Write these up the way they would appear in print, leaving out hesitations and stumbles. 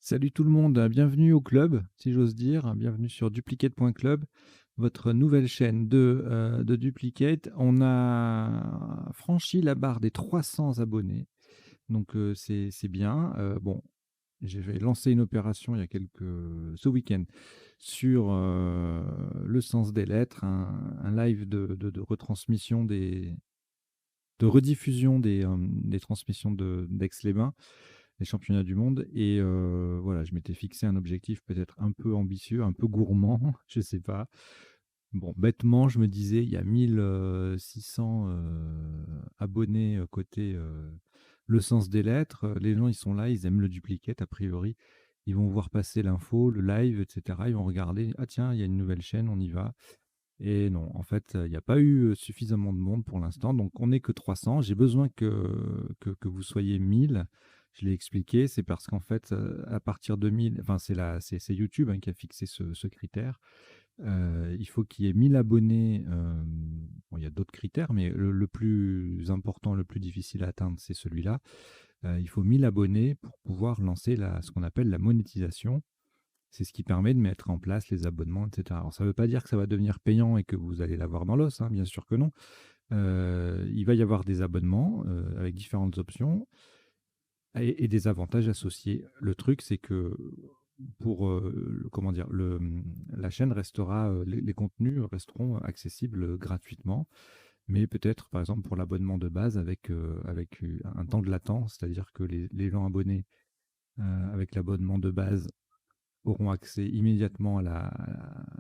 Salut tout le monde, bienvenue au club, si j'ose dire. Bienvenue sur duplicate.club, votre nouvelle chaîne de Duplicate. On a franchi la barre des 300 abonnés, donc c'est bien. Bon, j'ai lancé une opération il y a ce week-end sur le sens des lettres, un live de retransmission de rediffusion des transmissions d'Aix-les-Bains, les championnats du monde. Et voilà, je m'étais fixé un objectif peut-être un peu ambitieux, un peu gourmand, je sais pas. Bon, bêtement, je me disais, il y a 1600 abonnés côté le sens des lettres. Les gens, ils sont là, ils aiment le duplicate, a priori. Ils vont voir passer l'info, le live, etc. Ils vont regarder, ah tiens, il y a une nouvelle chaîne, on y va. Et non, en fait, il n'y a pas eu suffisamment de monde pour l'instant. Donc, on n'est que 300. J'ai besoin que vous soyez 1000. Je l'ai expliqué, c'est parce qu'en fait, à partir de 1000, enfin, c'est YouTube hein, qui a fixé ce critère. Il faut qu'il y ait 1000 abonnés. Bon, il y a d'autres critères, mais le plus important, le plus difficile à atteindre, c'est celui-là. Il faut 1000 abonnés pour pouvoir lancer ce qu'on appelle la monétisation. C'est ce qui permet de mettre en place les abonnements, etc. Alors, ça ne veut pas dire que ça va devenir payant et que vous allez l'avoir dans l'os, hein, bien sûr que non. Il va y avoir des abonnements avec différentes options et des avantages associés. Le truc, c'est que pour comment dire, la chaîne restera, les contenus resteront accessibles gratuitement, mais peut-être, par exemple, pour l'abonnement de base avec un temps de latence, c'est-à-dire que les gens abonnés avec l'abonnement de base auront accès immédiatement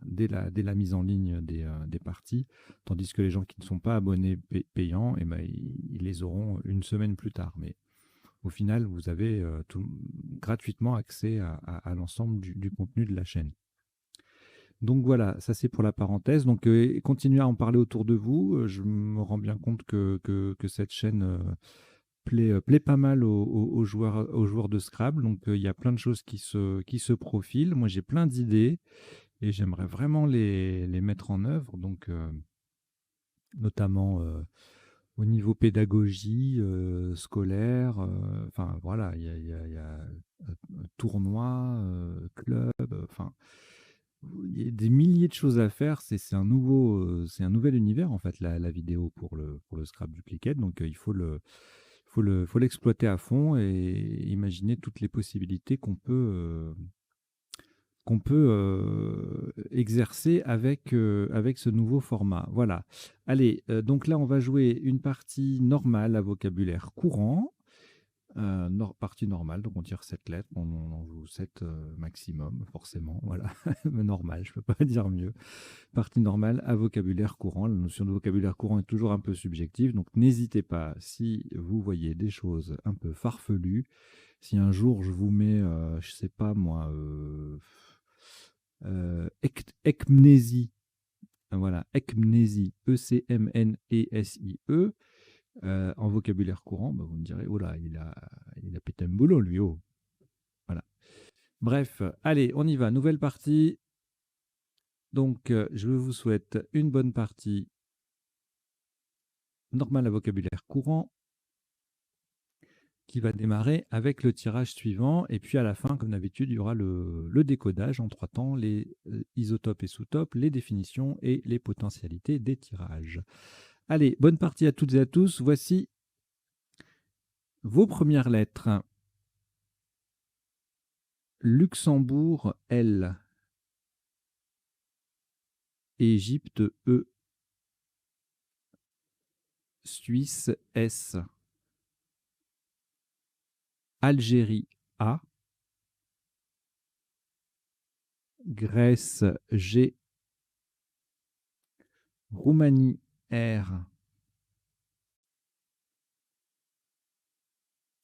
dès la mise en ligne des parties, tandis que les gens qui ne sont pas abonnés payants, eh ben, ils les auront une semaine plus tard. Mais au final, vous avez gratuitement accès à l'ensemble du contenu de la chaîne. Donc voilà, ça c'est pour la parenthèse. Donc continuez à en parler autour de vous. Je me rends bien compte que cette chaîne plaît pas mal aux joueurs de Scrabble. Donc il y a plein de choses qui se profilent. Moi j'ai plein d'idées et j'aimerais vraiment les mettre en œuvre. Donc notamment au niveau pédagogie, scolaire. Enfin voilà, il y a tournoi, club, enfin il y a des milliers de choses à faire. C'est un nouvel univers en fait, la vidéo pour le Scrap Duplicate. Donc il faut l'exploiter à fond et imaginer toutes les possibilités qu'on peut exercer avec ce nouveau format. Voilà. Allez, donc là, on va jouer une partie normale à vocabulaire courant. Partie normale, donc on tire 7 lettres, on en joue 7 maximum, forcément, voilà, mais normal, je ne peux pas dire mieux. Partie normale à vocabulaire courant, la notion de vocabulaire courant est toujours un peu subjective, donc n'hésitez pas, si vous voyez des choses un peu farfelues, si un jour je vous mets, je sais pas moi, ecmnésie, voilà, ecmnésie, E-C-M-N-E-S-I-E, en vocabulaire courant, bah, vous me direz, oh là, il a pété un boulot, lui, oh. Voilà. Bref, allez, on y va, nouvelle partie. Donc, je vous souhaite une bonne partie normale à vocabulaire courant qui va démarrer avec le tirage suivant. Et puis à la fin, comme d'habitude, il y aura le décodage en 3 temps, les isotopes et sous-topes, les définitions et les potentialités des tirages. Allez, bonne partie à toutes et à tous. Voici vos premières lettres. Luxembourg, L. Égypte, E. Suisse, S. Algérie, A. Grèce, G. Roumanie, R.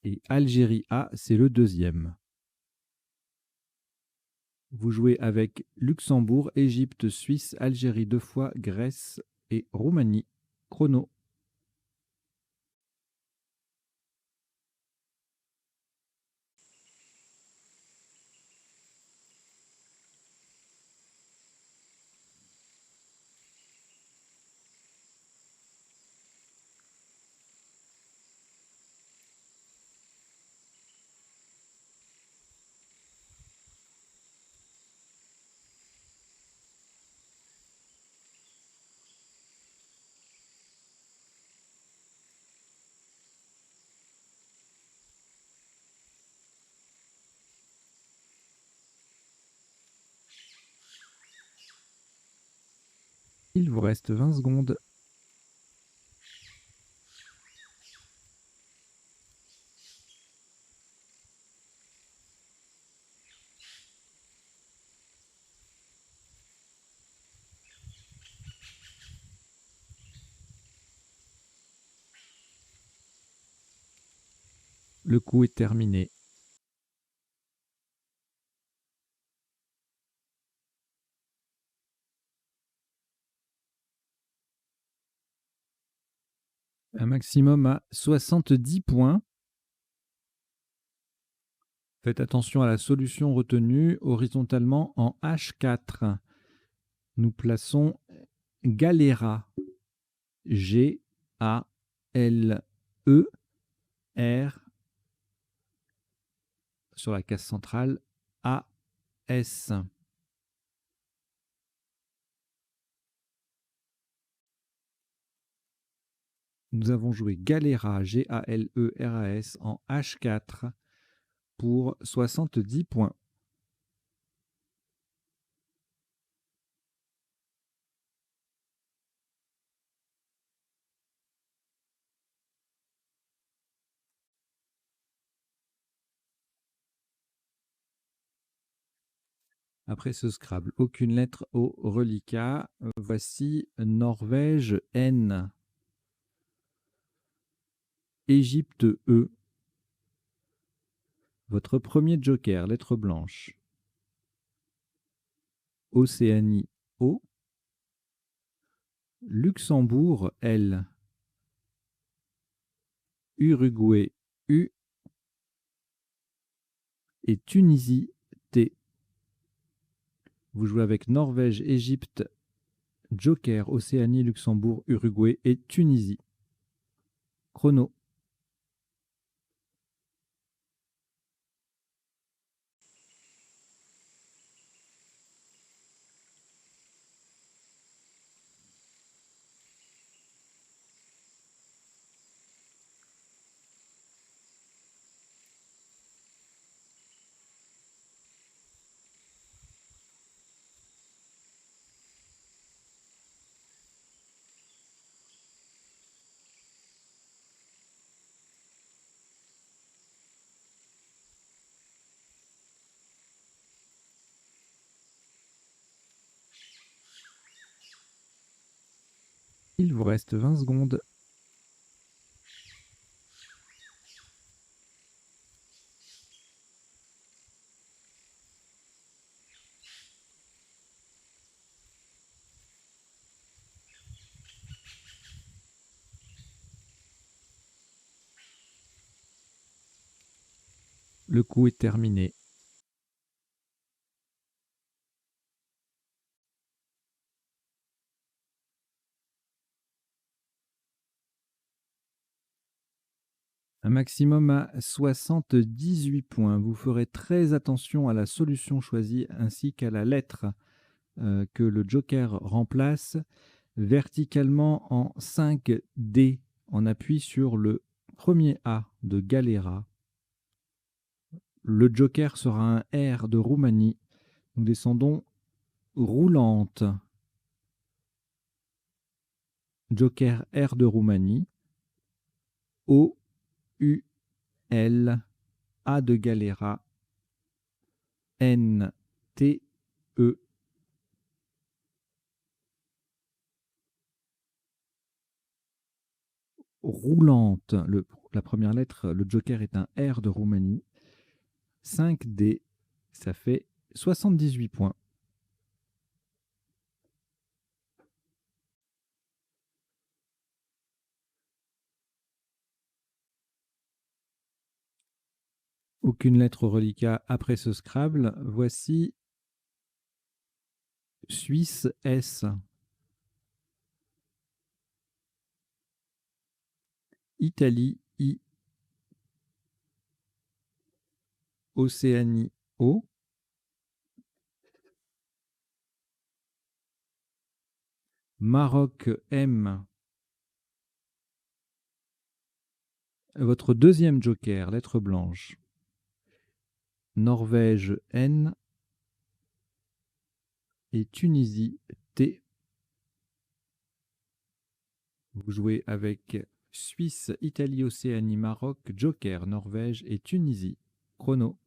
Et Algérie, A, c'est le deuxième. Vous jouez avec Luxembourg, Égypte, Suisse, Algérie 2 fois, Grèce et Roumanie. Chrono. Il vous reste 20 secondes. Le coup est terminé. Un maximum à 70 points. Faites attention à la solution retenue horizontalement en H4. Nous plaçons Galera. G-A-L-E-R sur la case centrale A-S. Nous avons joué Galera, G-A-L-E-R-A-S en H4 pour 70 points. Après ce Scrabble, aucune lettre au reliquat. Voici Norvège N. Égypte E. Votre premier joker, lettre blanche. Océanie O. Luxembourg L. Uruguay U. Et Tunisie T. Vous jouez avec Norvège, Égypte, joker, Océanie, Luxembourg, Uruguay et Tunisie. Chrono. Il vous reste 20 secondes. Le coup est terminé. Un maximum à 78 points. Vous ferez très attention à la solution choisie ainsi qu'à la lettre que le joker remplace verticalement en 5D. On appuie sur le premier A de Galera. Le joker sera un R de Roumanie. Nous descendons roulante. Joker R de Roumanie. O, U, L, A de Galera. N, T, E. Roulante. La première lettre, le joker est un R de Roumanie. 5D, ça fait 78 points. Aucune lettre au reliquat après ce Scrabble. Voici Suisse S. Italie I. Océanie O. Maroc M. Votre deuxième joker, lettre blanche. Norvège N. Et Tunisie T. Vous jouez avec Suisse, Italie, Océanie, Maroc, Joker, Norvège et Tunisie. Chrono.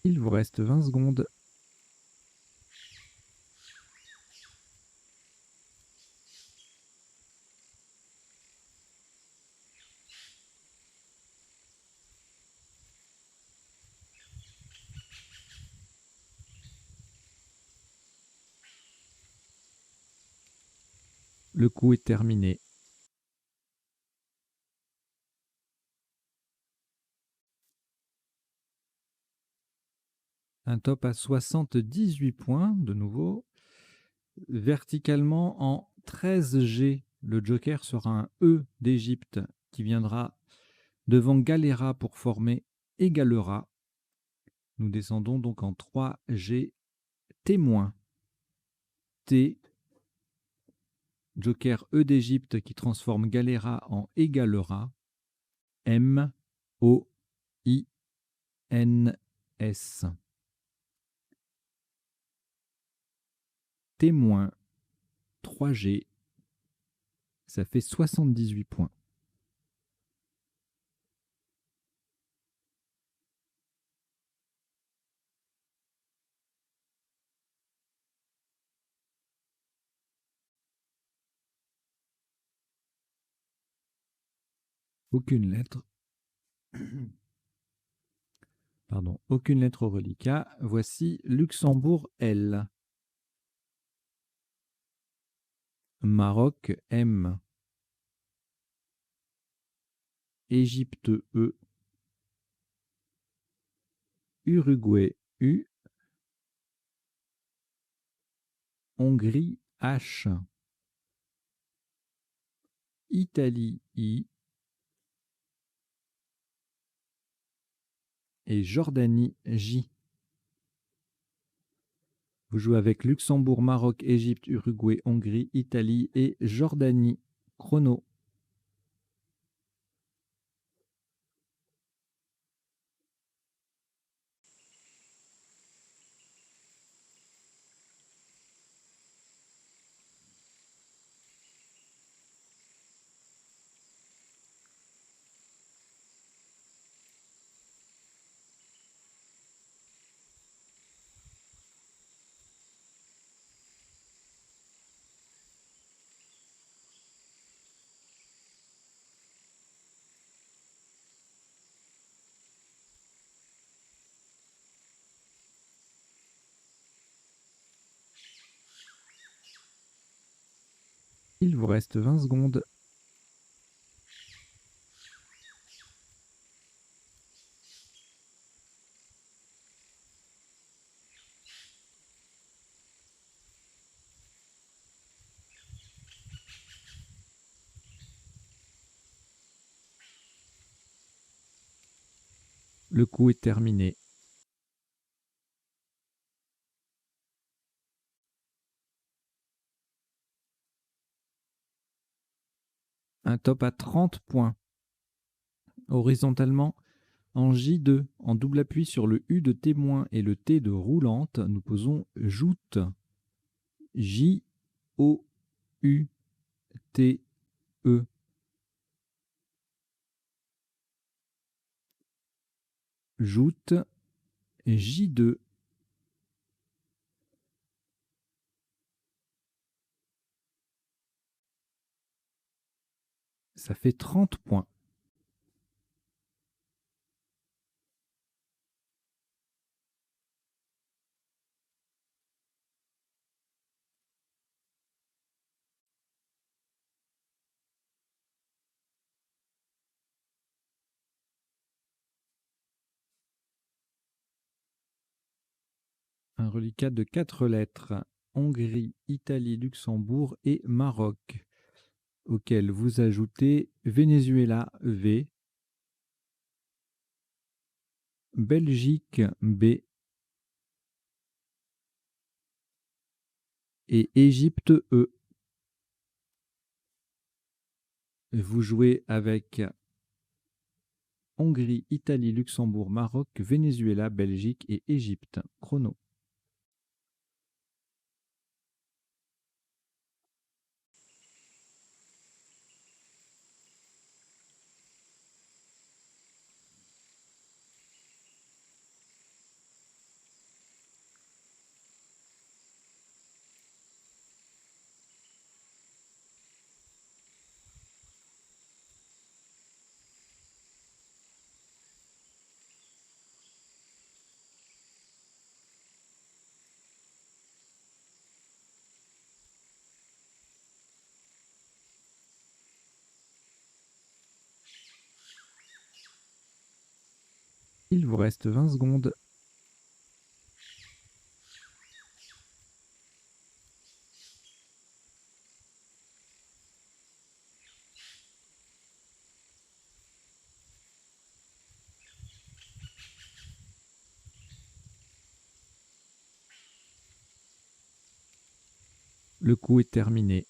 Il vous reste 20 secondes. Le coup est terminé. Un top à 78 points, de nouveau. Verticalement, en 13G, le Joker sera un E d'Égypte qui viendra devant Galera pour former Égalera. Nous descendons donc en 3G témoin. T, Joker E d'Égypte qui transforme Galera en Égalera. M, O, I, N, S. Témoin 3G, ça fait 78 points. Aucune lettre. Pardon, aucune lettre au reliquat. Voici Luxembourg L. Maroc M. Égypte E. Uruguay U. Hongrie H. Italie I. Et Jordanie J. Vous jouez avec Luxembourg, Maroc, Égypte, Uruguay, Hongrie, Italie et Jordanie. Chrono. Il vous reste 20 secondes. Le coup est terminé. Un top à 30 points. Horizontalement, en J2, en double appui sur le U de témoin et le T de roulante, nous posons joute. J-O-U-T-E. Joute J2. Ça fait 30 points. Un reliquat de 4 lettres. Hongrie, Italie, Luxembourg et Maroc, auquel vous ajoutez Venezuela V, Belgique B et Égypte E. Vous jouez avec Hongrie, Italie, Luxembourg, Maroc, Venezuela, Belgique et Égypte. Chrono. Il vous reste 20 secondes. Le coup est terminé.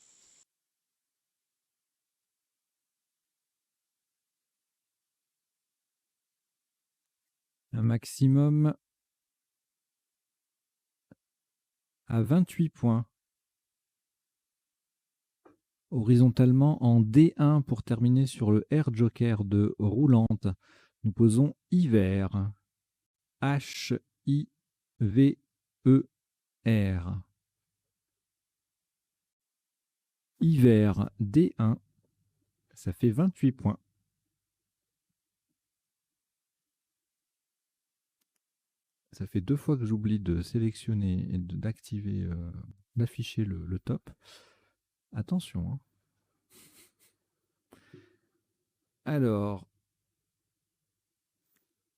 Un maximum à 28 points. Horizontalement en D1 pour terminer sur le Air Joker de roulante. Nous posons hiver. H-I-V-E-R. Hiver D1. Ça fait 28 points. Ça fait 2 fois que j'oublie de sélectionner et d'activer, d'afficher le top. Attention, hein. Alors,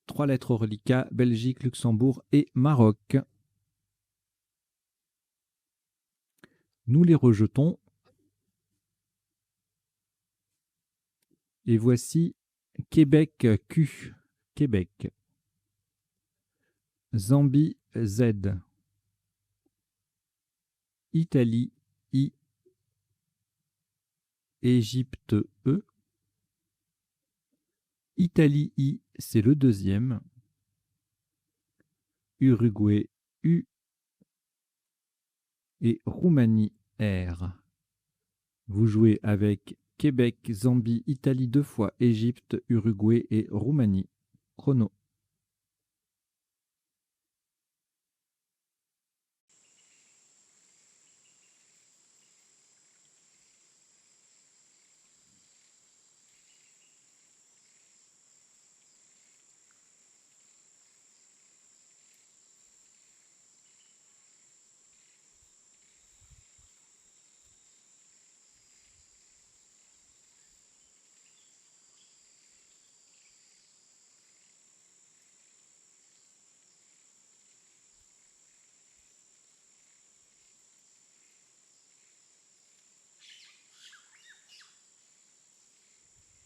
3 lettres au reliquat, Belgique, Luxembourg et Maroc. Nous les rejetons. Et voici Québec Q. Québec. Zambie Z. Italie I. Égypte E. Italie I, c'est le deuxième. Uruguay U. Et Roumanie R. Vous jouez avec Québec, Zambie, Italie 2 fois, Égypte, Uruguay et Roumanie. Chrono.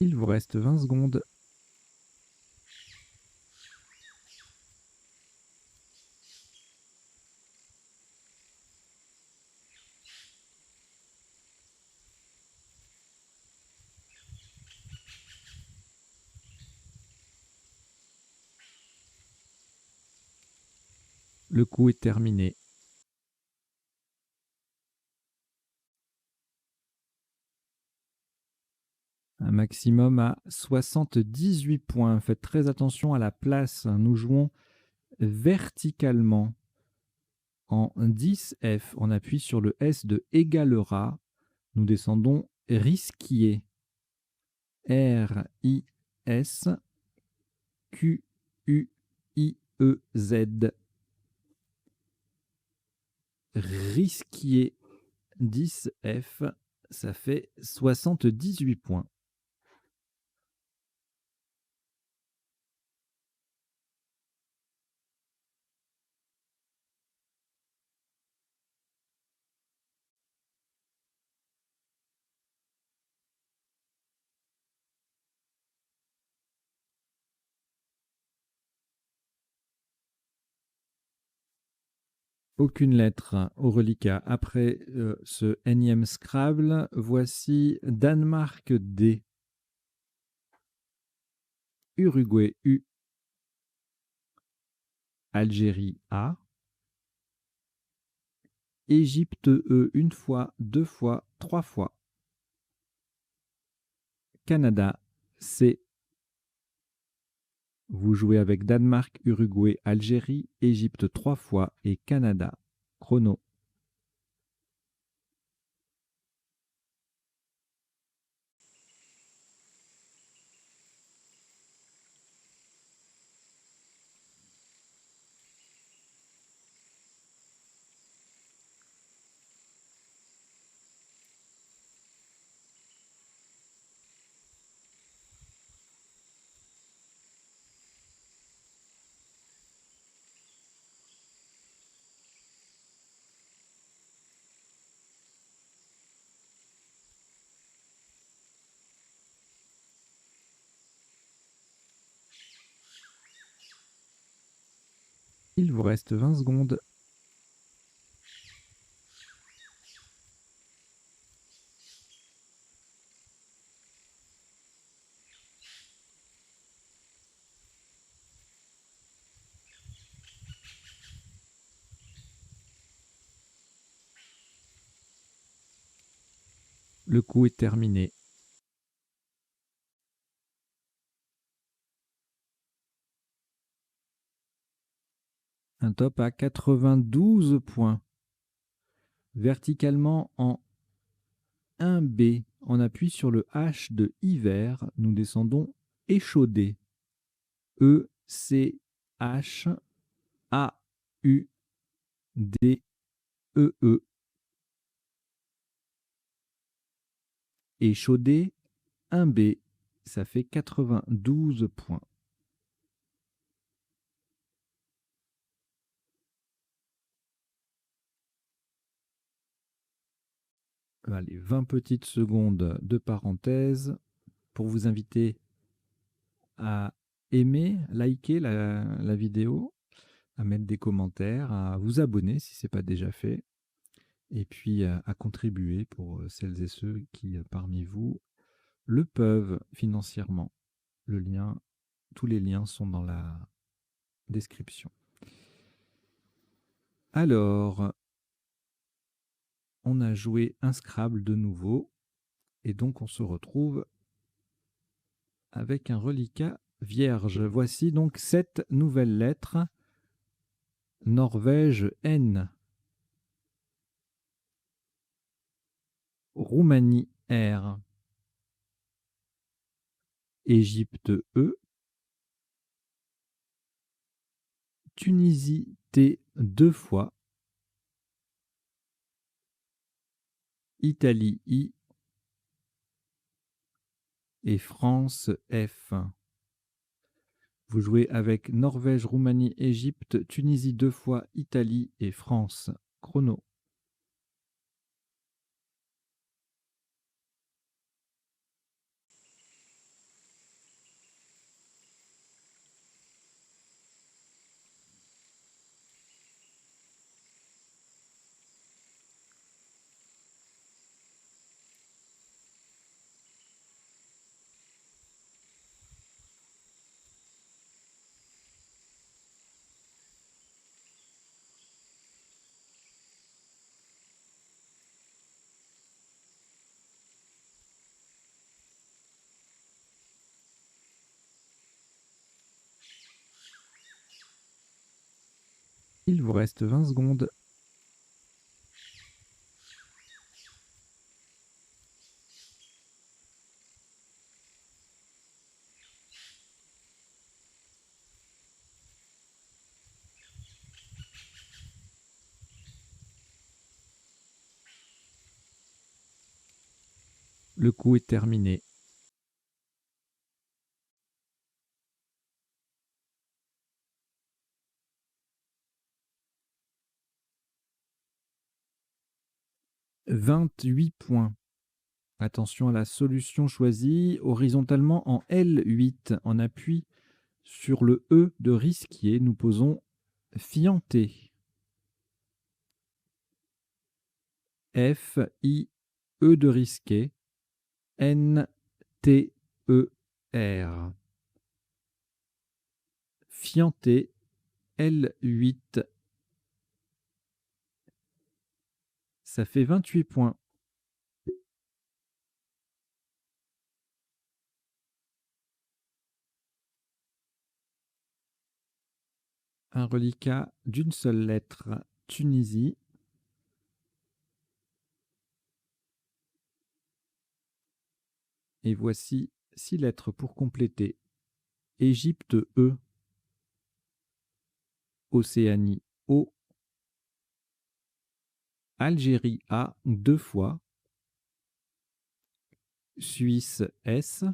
Il vous reste 20 secondes. Le coup est terminé. Un maximum à 78 points. Faites très attention à la place. Nous jouons verticalement en 10F. On appuie sur le S de égalera. Nous descendons risquier. R-I-S Q-U-I-E-Z. Risquier 10F. Ça fait 78 points. Aucune lettre au reliquat. Après ce énième Scrabble, voici Danemark D, Uruguay U, Algérie A, Égypte E une fois, deux fois, trois fois, Canada C. Vous jouez avec Danemark, Uruguay, Algérie, Égypte trois fois et Canada. Chrono. Il vous reste 20 secondes. Le coup est terminé. Un top à 92 points. Verticalement en 1B, on appuie sur le H de hiver, nous descendons échaudé. E, C, H, A, U, D, E, E. Échaudé, 1B, ça fait 92 points. Allez, 20 petites secondes de parenthèse pour vous inviter à aimer, liker la vidéo, à mettre des commentaires, à vous abonner si ce n'est pas déjà fait, et puis à contribuer pour celles et ceux qui, parmi vous, le peuvent financièrement. Tous les liens sont dans la description. Alors, on a joué un Scrabble de nouveau, et donc on se retrouve avec un reliquat vierge. Voici donc 7 nouvelles lettres. Norvège N, Roumanie R, Égypte E, Tunisie T deux fois, Italie I et France F. Vous jouez avec Norvège, Roumanie, Égypte, Tunisie deux fois, Italie et France. Chrono. Il vous reste 20 secondes. Le coup est terminé. « 28 points. Attention à la solution choisie horizontalement en L8. On appuie sur le E de risquier. Nous posons fianté. F-I-E de risqué, N-T-E-R. Fianté, L8. Ça fait 28 points. Un reliquat d'une seule lettre, Tunisie. Et voici 6 lettres pour compléter. Égypte E, Océanie O, Algérie A 2 fois, Suisse S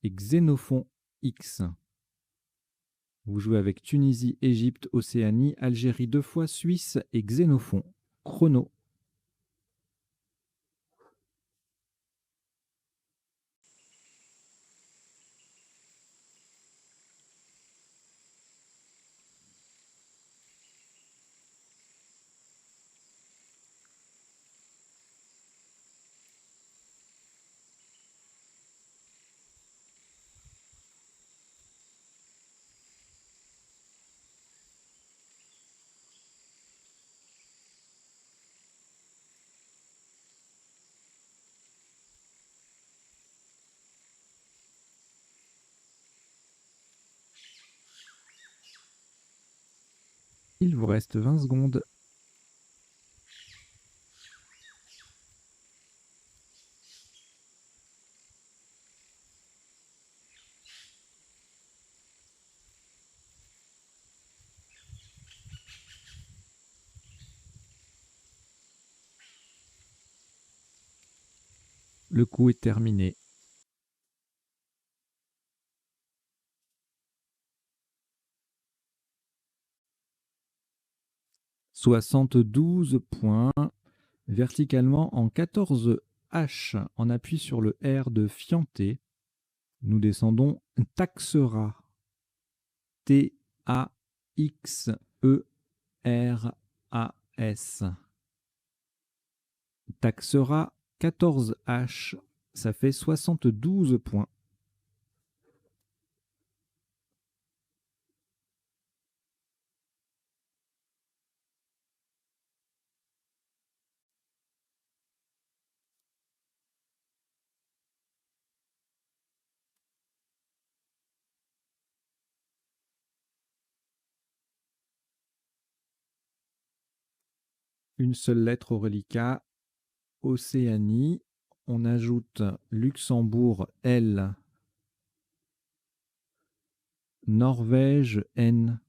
et Xénophon X. Vous jouez avec Tunisie, Égypte, Océanie, Algérie 2 fois, Suisse et Xénophon. Chrono. Il vous reste 20 secondes. Le coup est terminé. « 72 points. Verticalement en 14 H. En appui sur le R de Fianté. Nous descendons Taxera. T-A-X-E-R-A-S. Taxera 14 H. Ça fait 72 points. Une seule lettre au reliquat. Océanie. On ajoute Luxembourg L. Norvège N.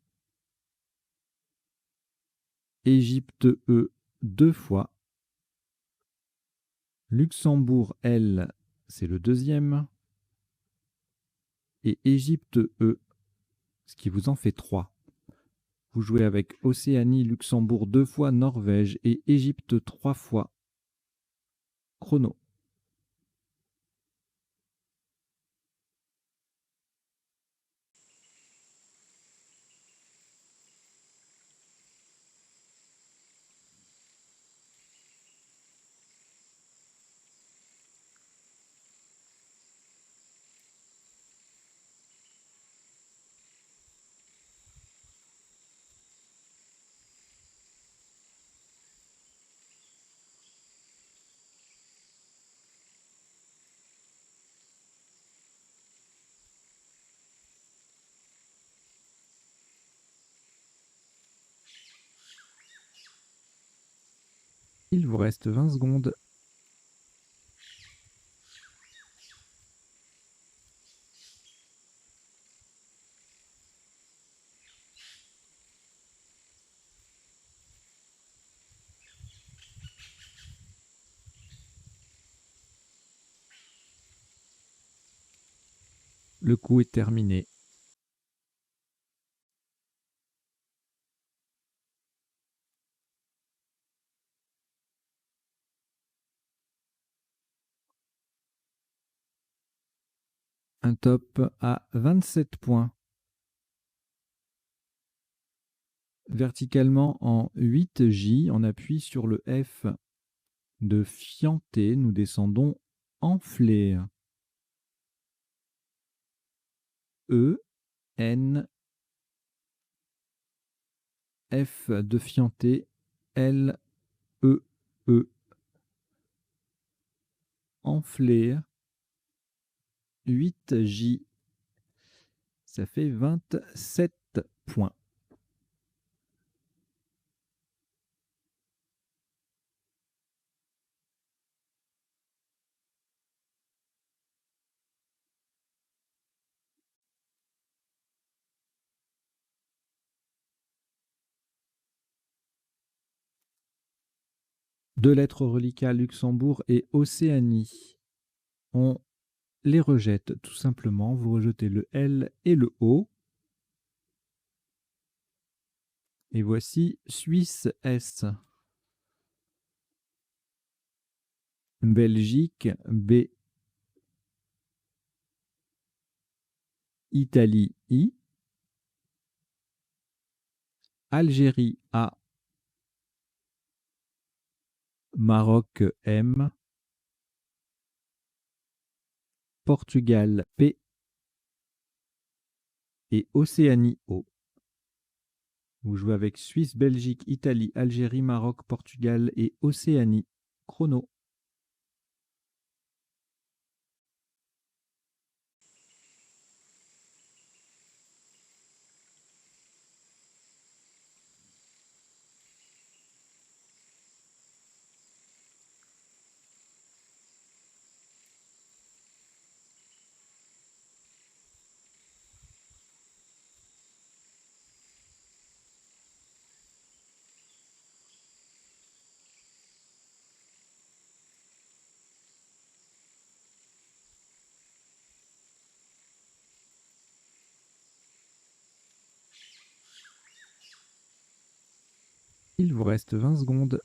Égypte E 2 fois. Luxembourg L, c'est le deuxième. Et Égypte E, ce qui vous en fait 3. Vous jouez avec Océanie, Luxembourg 2 fois, Norvège et Égypte 3 fois. Chrono. Il vous reste 20 secondes. Le coup est terminé. Un top à 27 points. Verticalement en 8J, on appuie sur le F de fianté, nous descendons enflé. E, N, F de fianté, L, E, E. Enflé. 8J. Ça fait 27 points. Deux lettres reliquats, Luxembourg et Océanie. On les rejette tout simplement. Vous rejetez le L et le O. Et voici Suisse S. Belgique B. Italie I. Algérie A. Maroc M. Portugal P. Et Océanie O. Vous jouez avec Suisse, Belgique, Italie, Algérie, Maroc, Portugal et Océanie. Chrono. Il vous reste 20 secondes.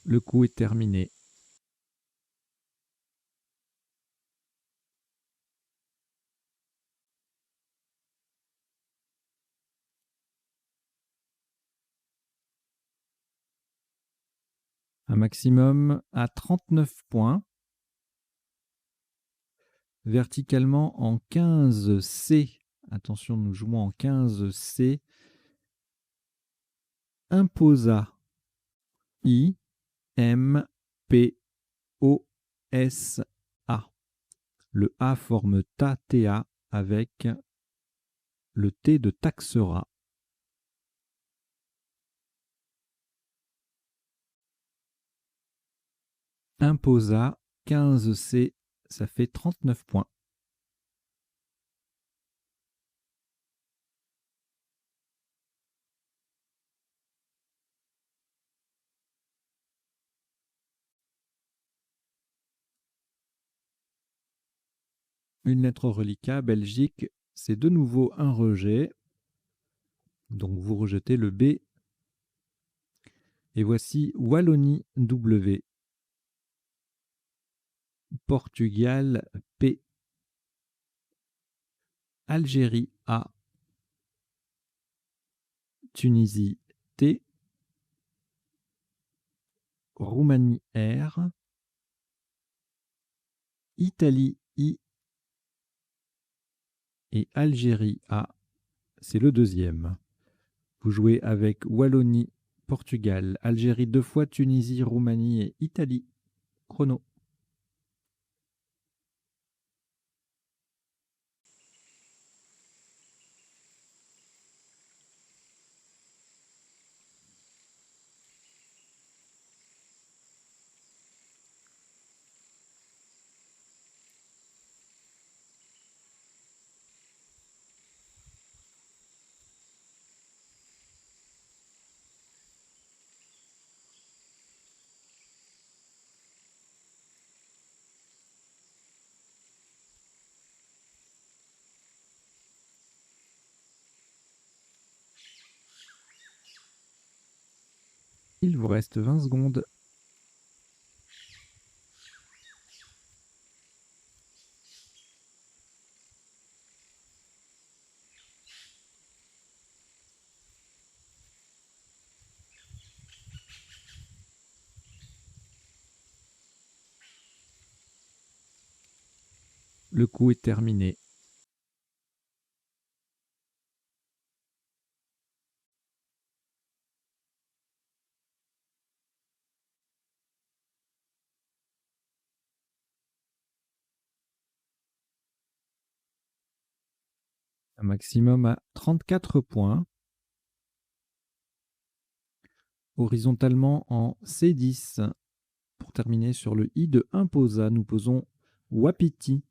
Le coup est terminé. Un maximum à 39 points. Verticalement en 15C. Attention, nous jouons en 15C. Imposa. I, M, P, O, S, A. Le A forme ta, TA avec le T de taxera. Imposa, 15C, ça fait 39 points. Une lettre reliquat, Belgique, c'est de nouveau un rejet. Donc vous rejetez le B. Et voici Wallonie W. Portugal P. Algérie A. Tunisie T. Roumanie R. Italie I. Et Algérie A. C'est le deuxième. Vous jouez avec Wallonie, Portugal, Algérie 2 fois, Tunisie, Roumanie et Italie. Chrono. Il vous reste 20 secondes. Le coup est terminé. Un maximum à 34 points. Horizontalement en C10. Pour terminer sur le I de Imposa, nous posons Wapiti.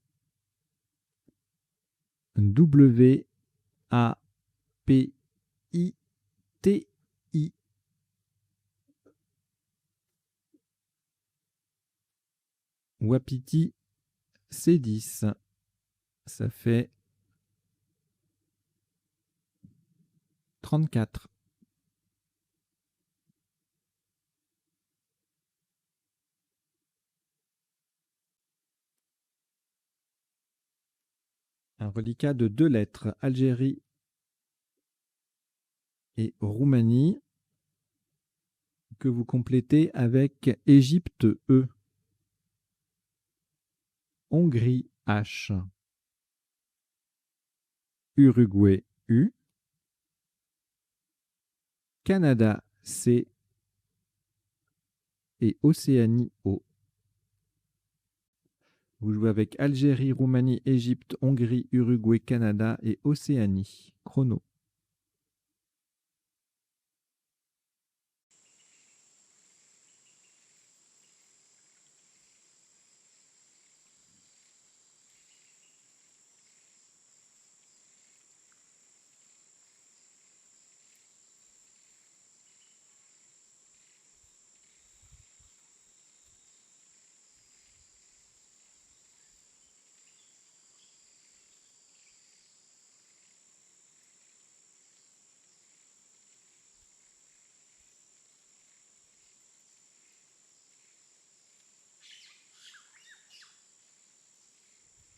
W-A-P-I-T-I. Wapiti C10. Ça fait 34. Un reliquat de 2 lettres, Algérie et Roumanie, que vous complétez avec Égypte E, Hongrie H, Uruguay U, Canada C et Océanie O. Vous jouez avec Algérie, Roumanie, Égypte, Hongrie, Uruguay, Canada et Océanie. Chrono.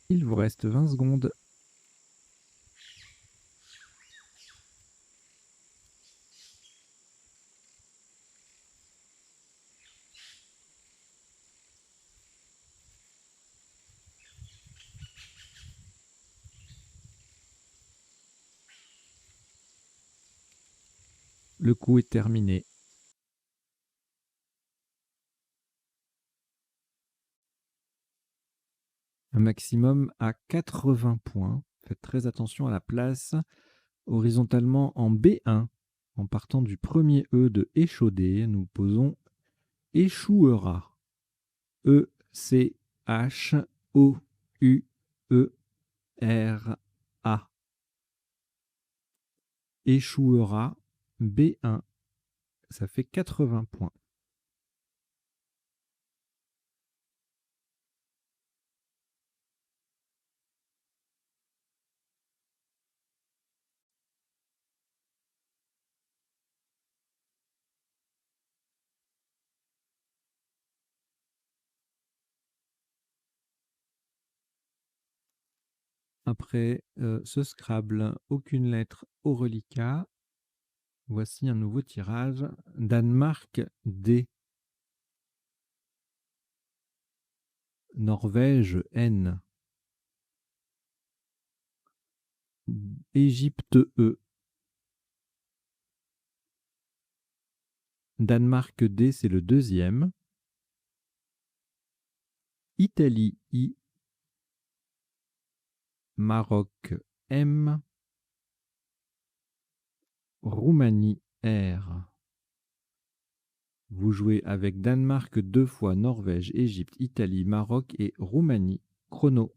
Il vous reste 20 secondes. Le coup est terminé. Un maximum à 80 points. Faites très attention à la place. Horizontalement en B1, en partant du premier E de échaudé, nous posons échouera. E-C-H-O-U-E-R-A. Échouera B1. Ça fait 80 points. Après ce Scrabble, aucune lettre au reliquat. Voici un nouveau tirage. Danemark D. Norvège N. Égypte E. Danemark D, c'est le deuxième. Italie I. Maroc M. Roumanie R. Vous jouez avec Danemark 2 fois, Norvège, Égypte, Italie, Maroc et Roumanie. Chrono.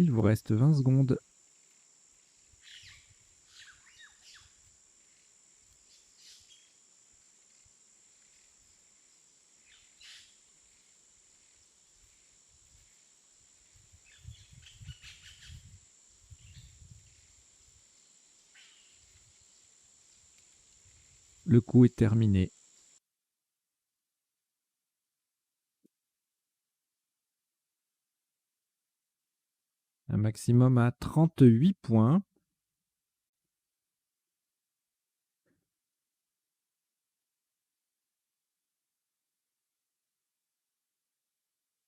Il vous reste 20 secondes. Le coup est terminé. Un maximum à 38 points.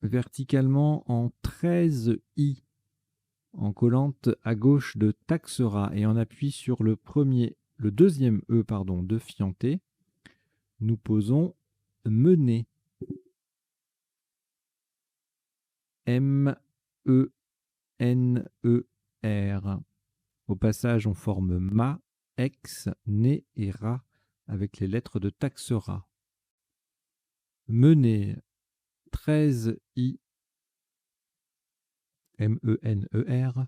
Verticalement en 13 I, en collante à gauche de Taxera et en appui sur le deuxième E pardon, de Fianté, nous posons mener. M-E-N-E-R. Au passage, on forme ma, ex, né et ra avec les lettres de Taxera. Mener 13 I, M-E-N-E-R,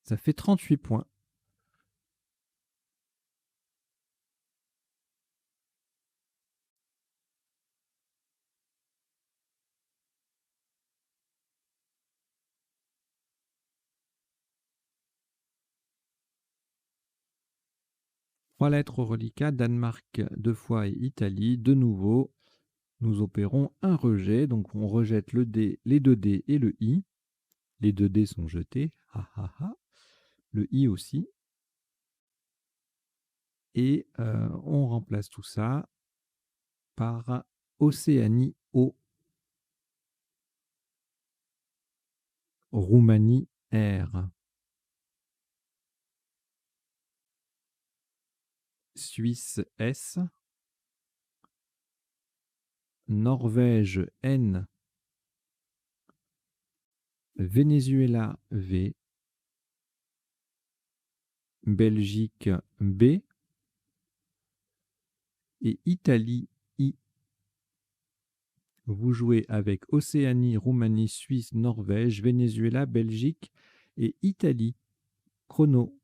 ça fait 38 points. Trois lettres au reliquat, Danemark 2 fois et Italie. De nouveau, nous opérons un rejet. Donc on rejette le dé, les 2 dés et le I. Les 2 dés sont jetés. Ha, ha, ha. Le I aussi. Et on remplace tout ça par Océanie O, Roumanie R, Suisse S, Norvège N, Venezuela V, Belgique B et Italie I. Vous jouez avec Océanie, Roumanie, Suisse, Norvège, Venezuela, Belgique et Italie. Chrono.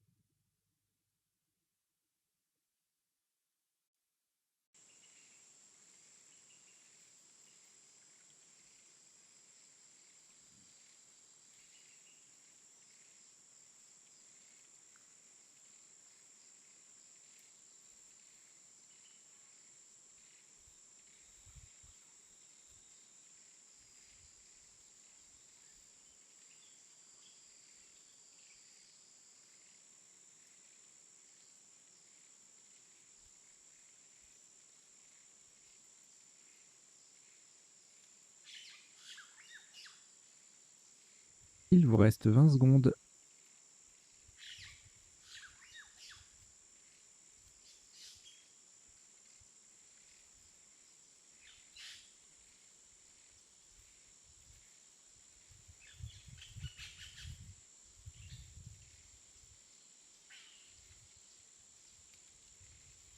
Il vous reste 20 secondes.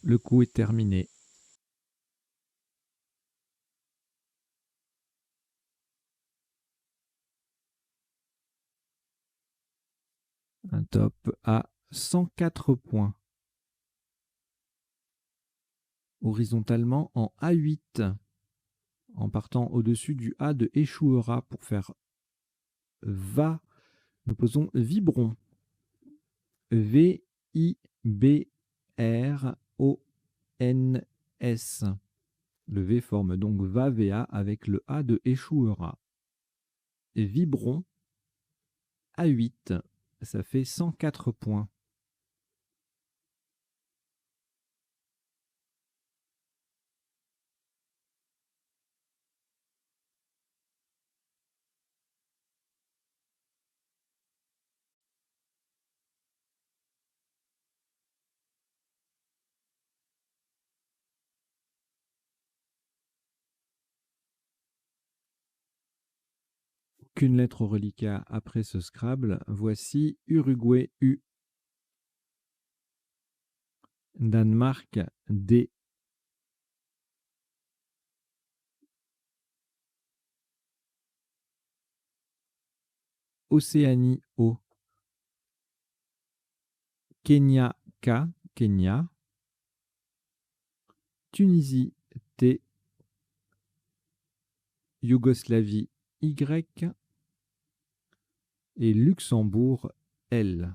Le coup est terminé. Un top à 104 points. Horizontalement en A8, en partant au-dessus du A de échouera pour faire va. Nous posons Vibron. V-I-B-R-O-N-S. Le V forme donc va-va avec le A de échouera. Vibron A8, ça fait 104 points. Aucune lettre au reliquat après ce Scrabble. Voici Uruguay U. Danemark D. Océanie O, Kenya K, Kenya, Tunisie T, Yougoslavie Y et Luxembourg L.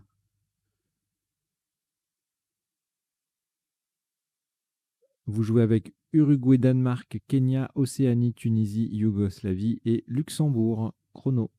Vous jouez avec Uruguay, Danemark, Kenya, Océanie, Tunisie, Yougoslavie et Luxembourg. Chrono.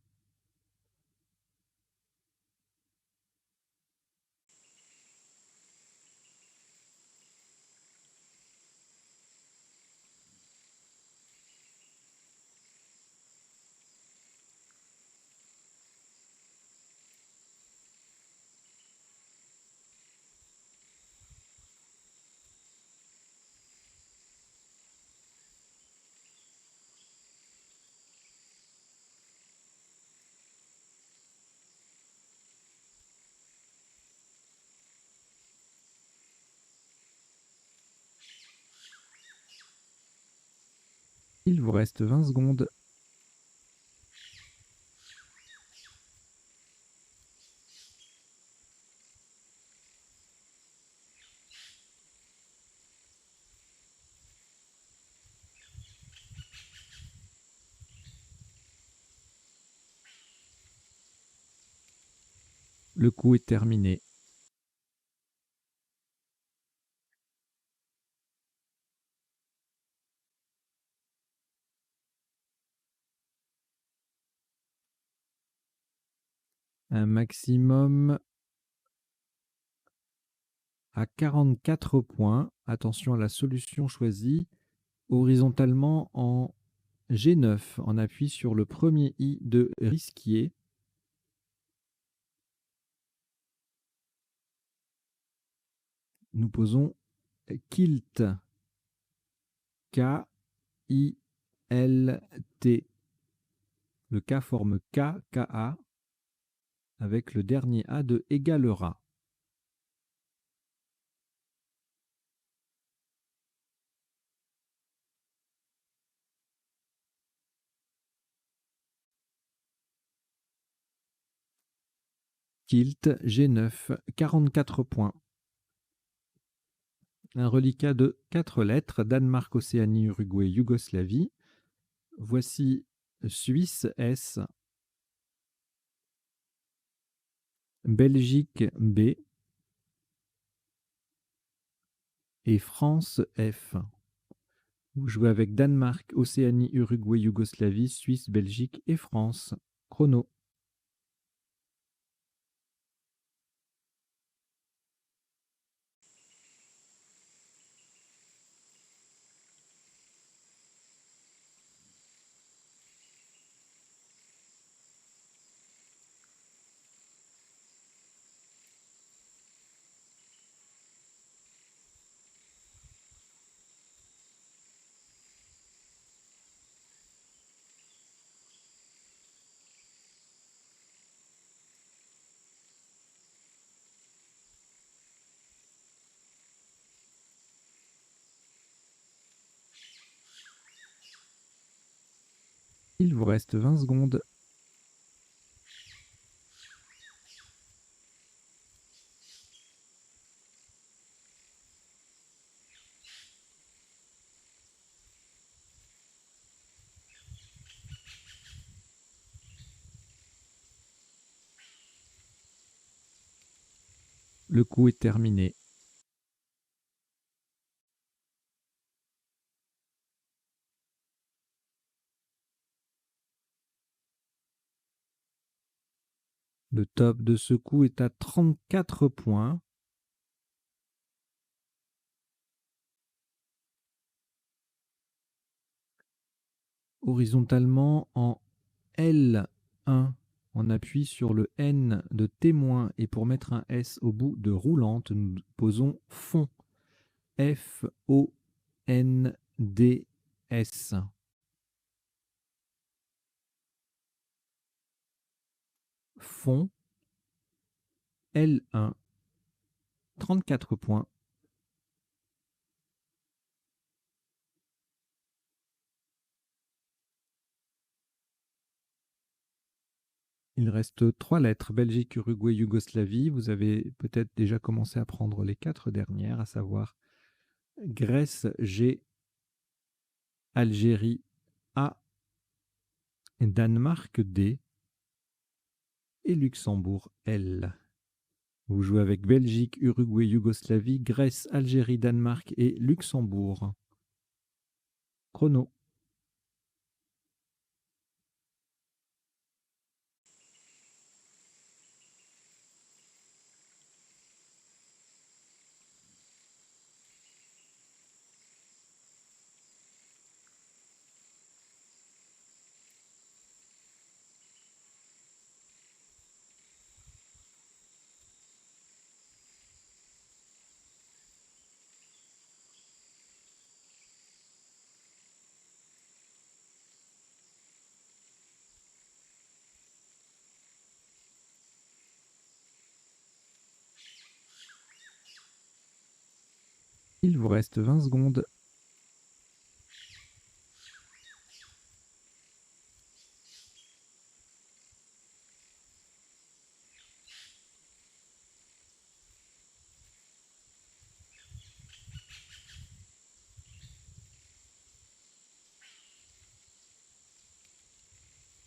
Il vous reste 20 secondes. Le coup est terminé. Un maximum à 44 points. Attention à la solution choisie. Horizontalement en G9. On appuie sur le premier I de risquier. Nous posons kilt. K-I-L-T. Le K forme K, K-A, avec le dernier A de égalera. Kilt, G9, 44 points. Un reliquat de 4 lettres, Danemark, Océanie, Uruguay, Yougoslavie. Voici Suisse S, Belgique B et France F. Vous jouez avec Danemark, Océanie, Uruguay, Yougoslavie, Suisse, Belgique et France. Chrono. Il vous reste 20 secondes. Le coup est terminé. Le top de ce coup est à 34 points. Horizontalement en L1, on appuie sur le N de témoin et pour mettre un S au bout de roulante, nous posons fond. F-O-N-D-S. Fond L1, 34 points. Il reste 3 lettres, Belgique, Uruguay, Yougoslavie. Vous avez peut-être déjà commencé à prendre les 4 dernières, à savoir Grèce, G, Algérie, A, Danemark, D et Luxembourg, L. Vous jouez avec Belgique, Uruguay, Yougoslavie, Grèce, Algérie, Danemark et Luxembourg. Chrono. Il vous reste 20 secondes.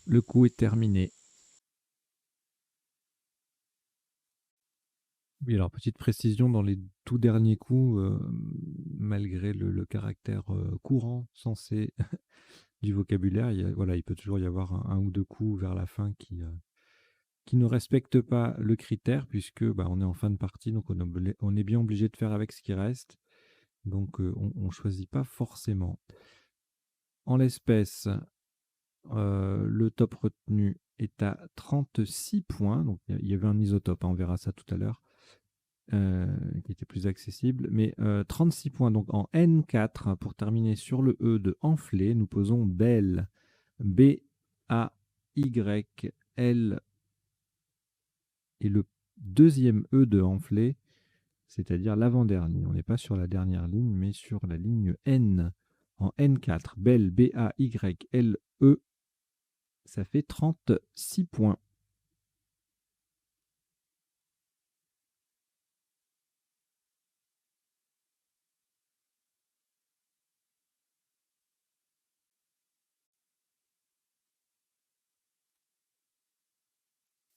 Le coup est terminé. Oui, alors petite précision, dans les tout derniers coups, malgré le caractère courant, sensé du vocabulaire, voilà, il peut toujours y avoir un ou deux coups vers la fin qui ne respectent pas le critère, puisque bah, on est en fin de partie, donc on est bien obligé de faire avec ce qui reste. Donc on ne choisit pas forcément. En l'espèce, le top retenu est à 36 points. Donc il y avait un isotope, hein, on verra ça tout à l'heure. Qui était plus accessible, mais 36 points. Donc en N4, pour terminer sur le E de enflé, nous posons Belle, B-A-Y-L, et le deuxième E de enflé, c'est-à-dire l'avant-dernier. On n'est pas sur la dernière ligne, mais sur la ligne N. En N4, Belle, B-A-Y-L-E, ça fait 36 points.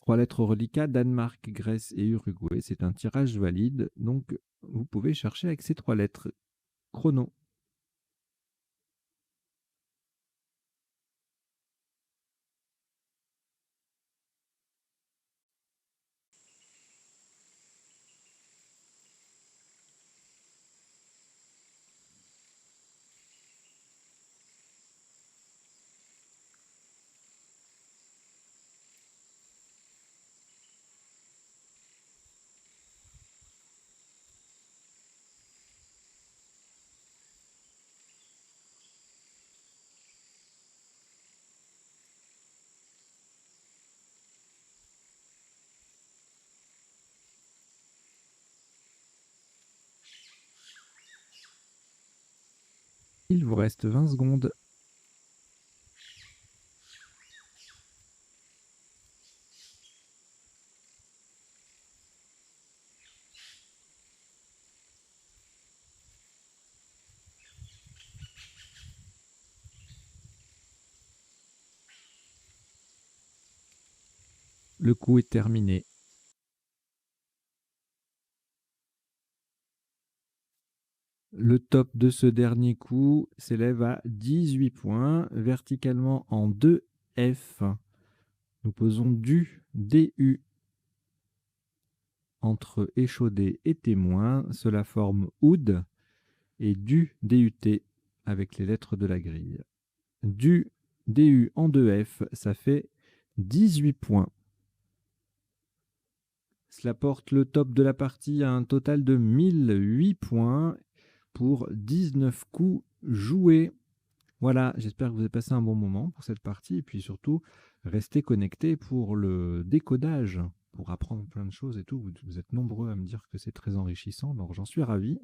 Trois lettres reliquats, Danemark, Grèce et Uruguay. C'est un tirage valide, donc vous pouvez chercher avec ces 3 lettres. Chrono. Il vous reste 20 secondes. Le coup est terminé. Le top de ce dernier coup s'élève à 18 points, verticalement en 2F. Nous posons du DU entre échaudé et témoin. Cela forme OUD et du DUT avec les lettres de la grille. Du DU en 2F, ça fait 18 points. Cela porte le top de la partie à un total de 1008 points pour 19 coups joués. Voilà, j'espère que vous avez passé un bon moment pour cette partie et puis surtout, restez connectés pour le décodage, pour apprendre plein de choses et tout. Vous êtes nombreux à me dire que c'est très enrichissant, donc j'en suis ravi.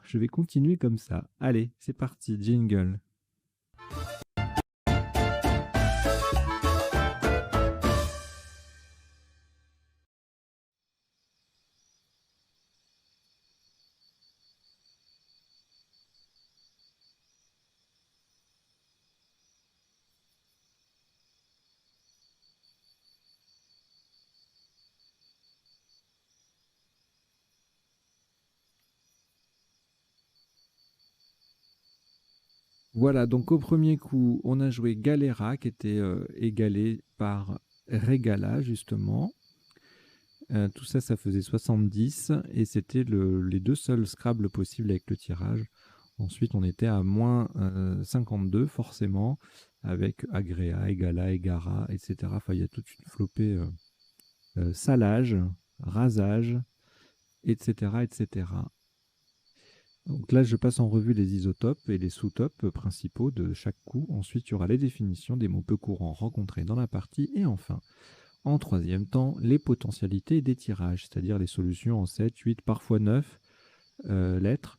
Je vais continuer comme ça. Allez, c'est parti, jingle. Voilà, donc au premier coup, on a joué Galera, qui était égalé par Regala, justement. Tout ça, ça faisait 70, et c'était les deux seuls Scrabble possibles avec le tirage. Ensuite, on était à moins 52, forcément, avec Agréa, Egala, Egara, etc. Enfin, il y a toute une flopée salage, rasage, etc., etc. Donc là, je passe en revue les isotopes et les sous-topes principaux de chaque coup. Ensuite, il y aura les définitions des mots peu courants rencontrés dans la partie. Et enfin, en troisième temps, les potentialités des tirages, c'est-à-dire les solutions en 7, 8, parfois 9 lettres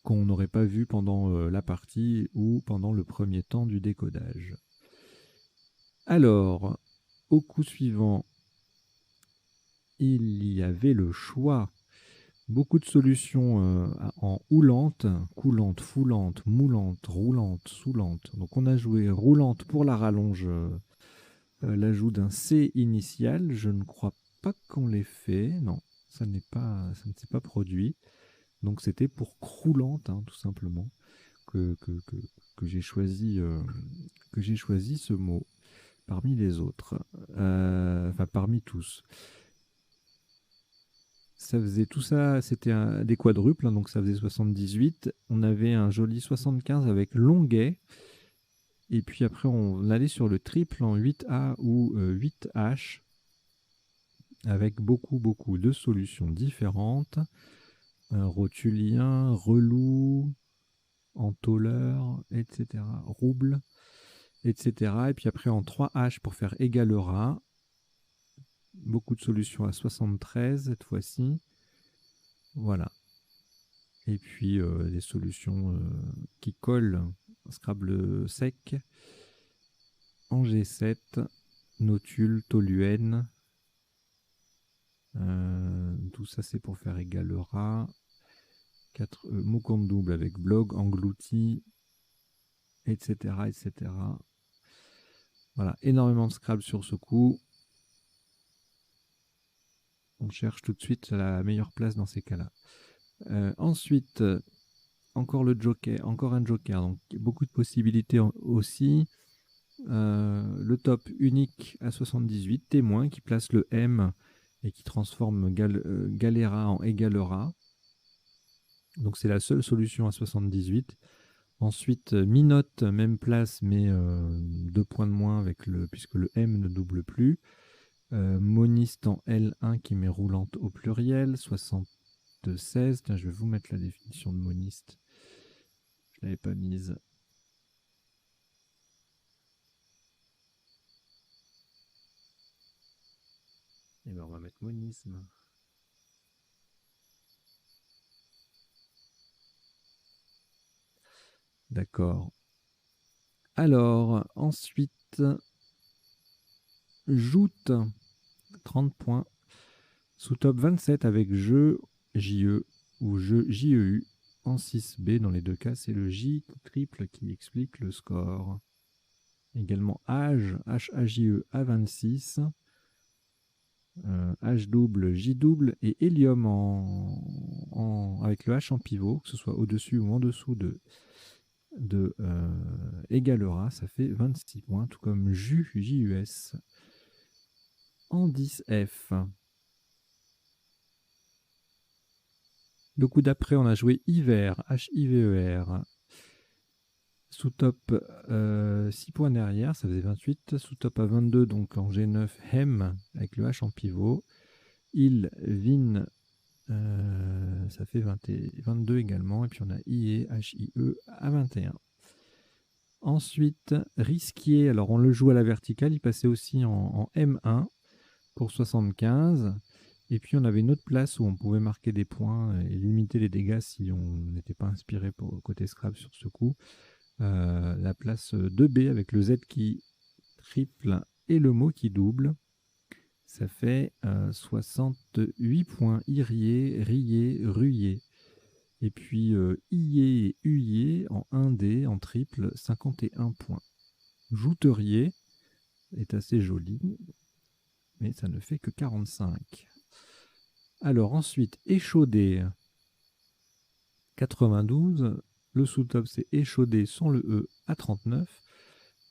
qu'on n'aurait pas vues pendant la partie ou pendant le premier temps du décodage. Alors, au coup suivant, il y avait le choix. Beaucoup de solutions en houlante, coulante, foulante, moulante, roulante, soulante. Donc on a joué roulante pour la rallonge, l'ajout d'un C initial. Je ne crois pas qu'on l'ait fait. Non, ça ne s'est pas produit. Donc c'était pour croulante, hein, tout simplement, que, que, que, que j'ai choisi, ce mot parmi les autres. Enfin, parmi tous. Ça faisait tout ça, c'était des quadruples, hein, donc ça faisait 78. On avait un joli 75 avec Longuet. Et puis après, on allait sur le triple en 8A ou 8H avec beaucoup de solutions différentes. Rotulien, relou, entoleur, etc. Rouble, etc. Et puis après en 3H pour faire égalera. Beaucoup de solutions à 73 cette fois-ci. Voilà. Et puis des solutions qui collent, Scrabble sec, en G7, Notule, Toluen. Tout ça c'est pour faire égalera. 4 mots compte double avec blog, englouti, etc., etc. Voilà, énormément de Scrabble sur ce coup. On cherche tout de suite la meilleure place dans ces cas-là. Ensuite, encore le joker, encore un joker, donc beaucoup de possibilités aussi. Le top unique à 78, témoin, qui place le M et qui transforme Galera en égalera. Donc c'est la seule solution à 78. Ensuite, Minote, même place, mais 2 points de moins puisque le M ne double plus. Moniste en L1 qui met roulante au pluriel, 76. Tiens, je vais vous mettre la définition de moniste. Je ne l'avais pas mise. Et bien, on va mettre monisme. D'accord. Alors, ensuite, joute, 30 points. Sous top 27 avec jeu JE ou jeu JEU en 6B. Dans les deux cas, c'est le J triple qui explique le score. Également âge, HAJE à 26. H double, J double et hélium avec le H en pivot, que ce soit au-dessus ou en dessous de égalera, ça fait 26 points, tout comme JUS, JUS en 10F. Le coup d'après, on a joué hiver, H-I-V-E-R. Sous top 6 points derrière, ça faisait 28. Sous top à 22, donc en G9, hem, avec le H en pivot. Il, vin, ça fait 22 également. Et puis on a IE, H-I-E à 21. Ensuite, risquier, alors on le joue à la verticale, il passait aussi en M1 pour 75. Et puis on avait une autre place où on pouvait marquer des points et limiter les dégâts si on n'était pas inspiré pour côté Scrabble sur ce coup. La place 2B avec le Z qui triple et le mot qui double. Ça fait 68 points. Irier, rier, ruyer. Et puis ier et huyer en 1D, en triple, 51 points. Jouterier est assez joli, mais ça ne fait que 45. Alors ensuite, échaudé, 92. Le sous-top, c'est échaudé sans le E à 39.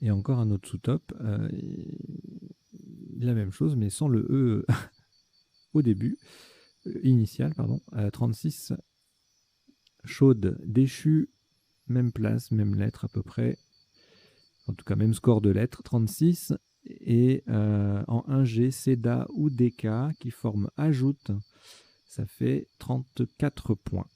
Et encore un autre sous-top, la même chose, mais sans le E au début, initial, pardon, 36. Chaude, déchu, même place, même lettre à peu près, en tout cas même score de lettres, 36. Et en 1G, CEDA ou DK qui forment ajoute, ça fait 34 points.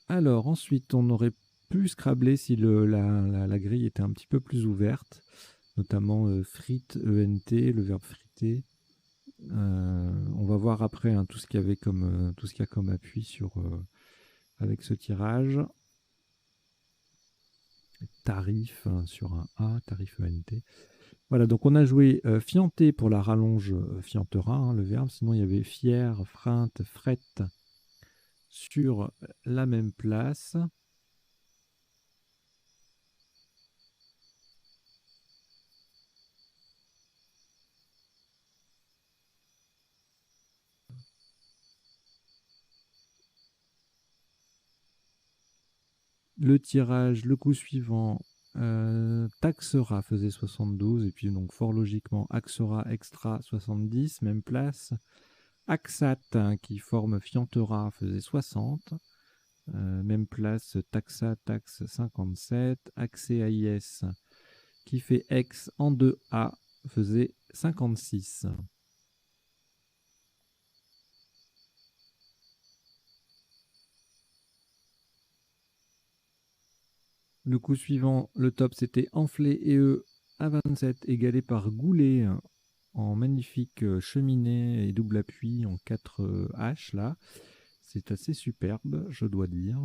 Alors ensuite, on aurait pu scrabler si la grille était un petit peu plus ouverte, notamment frite, ENT, le verbe friter. On va voir après hein, tout ce qu'il y avait comme tout ce qu'il y a comme appui sur avec ce tirage. Tarif hein, sur un A, tarif ENT. Voilà, donc on a joué fianté pour la rallonge fiantera, hein, le verbe. Sinon, il y avait fier, freinte, frette sur la même place. Le tirage, le coup suivant, taxera faisait 72, et puis donc fort logiquement, axera extra 70, même place. Axat, hein, qui forme fiantera, faisait 60. Même place, taxa, taxe 57. Axé AIS, qui fait ex en 2A, faisait 56. Le coup suivant, le top, c'était enflé et E à 27, égalé par Goulet en magnifique cheminée et double appui en 4 H là. C'est assez superbe, je dois dire.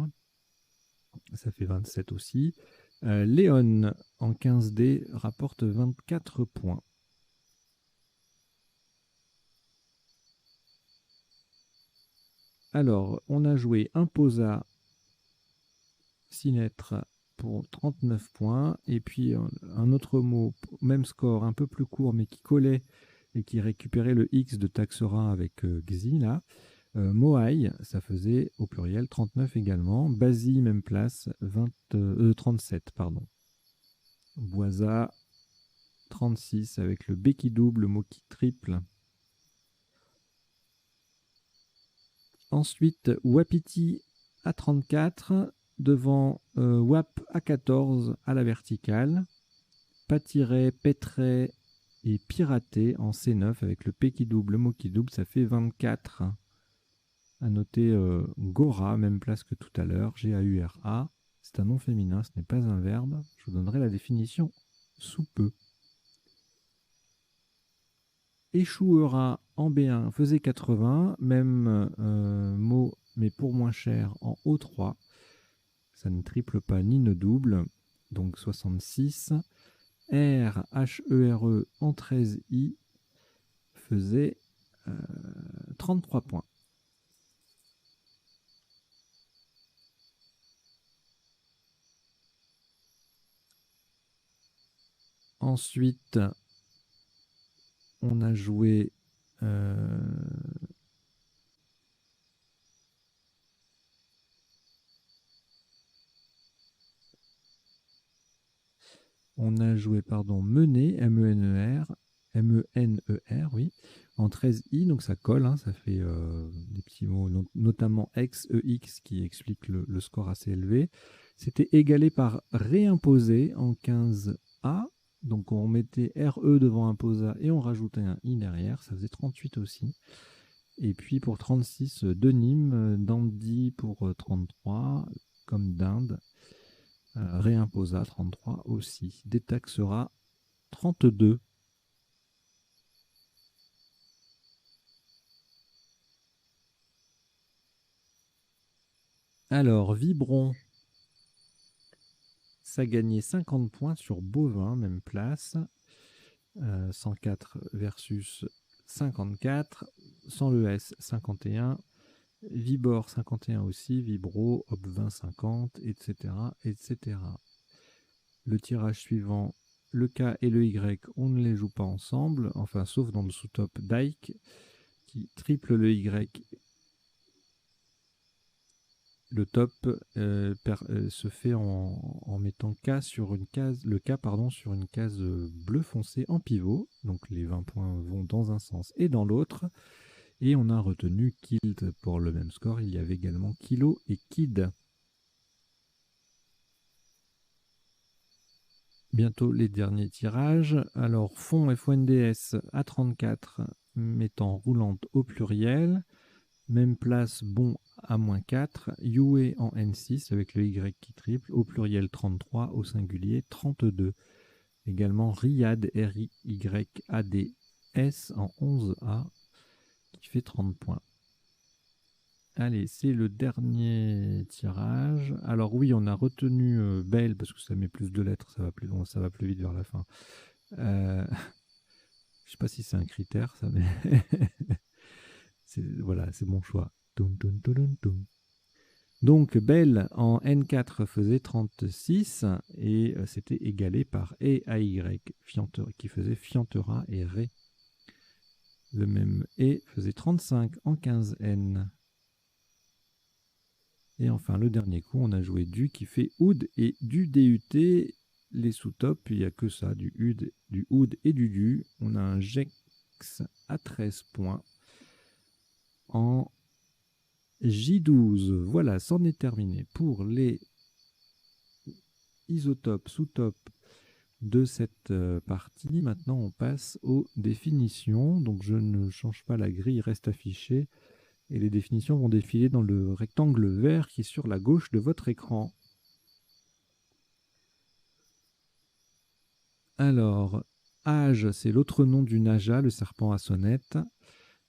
Ça fait 27 aussi. Léon en 15D rapporte 24 points. Alors, on a joué Imposa 6 lettres pour 39 points. Et puis un autre mot, même score, un peu plus court, mais qui collait et qui récupérait le X de Taxera avec Xi là. Moai, ça faisait au pluriel 39 également. Basi, même place, 37, pardon. Boisa, 36 avec le B qui double, le mot qui triple. Ensuite, Wapiti à 34, devant Wap à 14 à la verticale. Patiret, Pétret et Piraté en C9 avec le P qui double, le mot qui double, ça fait 24. À noter Gora, même place que tout à l'heure, G-A-U-R-A. C'est un nom féminin, ce n'est pas un verbe. Je vous donnerai la définition sous peu. Échouera en B1 faisait 80, même mot, mais pour moins cher en O3. Ça ne triple pas ni ne double, donc 66. R, H-E-R-E en 13i faisait 33 points. Ensuite, on a joué Mener, M-E-N-E-R, oui, en 13i, donc ça colle, hein, ça fait des petits mots, notamment X, EX, qui explique le score assez élevé. C'était égalé par réimposé en 15a, donc on mettait RE devant imposa et on rajoutait un I derrière, ça faisait 38 aussi. Et puis pour 36, de Nîmes, Dandy pour 33, comme d'Inde. Réimposa 33 aussi. Détaxera 32. Alors, Vibron, ça gagnait 50 points sur Bovin, même place. 104 versus 54. Sans le S, 51. Vibor, 51 aussi. Vibro, Hop 20, 50, etc., etc. Le tirage suivant, le K et le Y, on ne les joue pas ensemble, enfin, sauf dans le sous-top Dyke, qui triple le Y le top se fait en mettant K sur une case, le K pardon, sur une case bleu foncé en pivot. Donc les 20 points vont dans un sens et dans l'autre. Et on a retenu Killed pour le même score. Il y avait également Kilo et Kid. Bientôt les derniers tirages. Alors fond FONDS à 34, mettant roulante au pluriel. Même place bon à -4. Yue en N6 avec le Y qui triple. Au pluriel 33, au singulier 32. Également Riyad, R-I-Y-A-D-S en 11A qui fait 30 points. Allez, c'est le dernier tirage. Alors oui, on a retenu Belle parce que ça met plus de lettres, ça va plus long, ça va plus vite vers la fin. Je sais pas si c'est un critère, ça, mais voilà, c'est mon choix. Donc Belle en N4 faisait 36 et c'était égalé par E-A-Y qui faisait Fiantera et Ré. Le même E faisait 35 en 15N. Et enfin, le dernier coup, on a joué du qui fait Oud et du DUT. Les sous-tops, il n'y a que ça, du Oud et du du. On a un Gex à 13 points en J12. Voilà, c'en est terminé pour les isotopes, sous-topes de cette partie. Maintenant, on passe aux définitions. Donc, je ne change pas la grille, reste affichée. Et les définitions vont défiler dans le rectangle vert qui est sur la gauche de votre écran. Alors, âge, c'est l'autre nom du naja, le serpent à sonnette.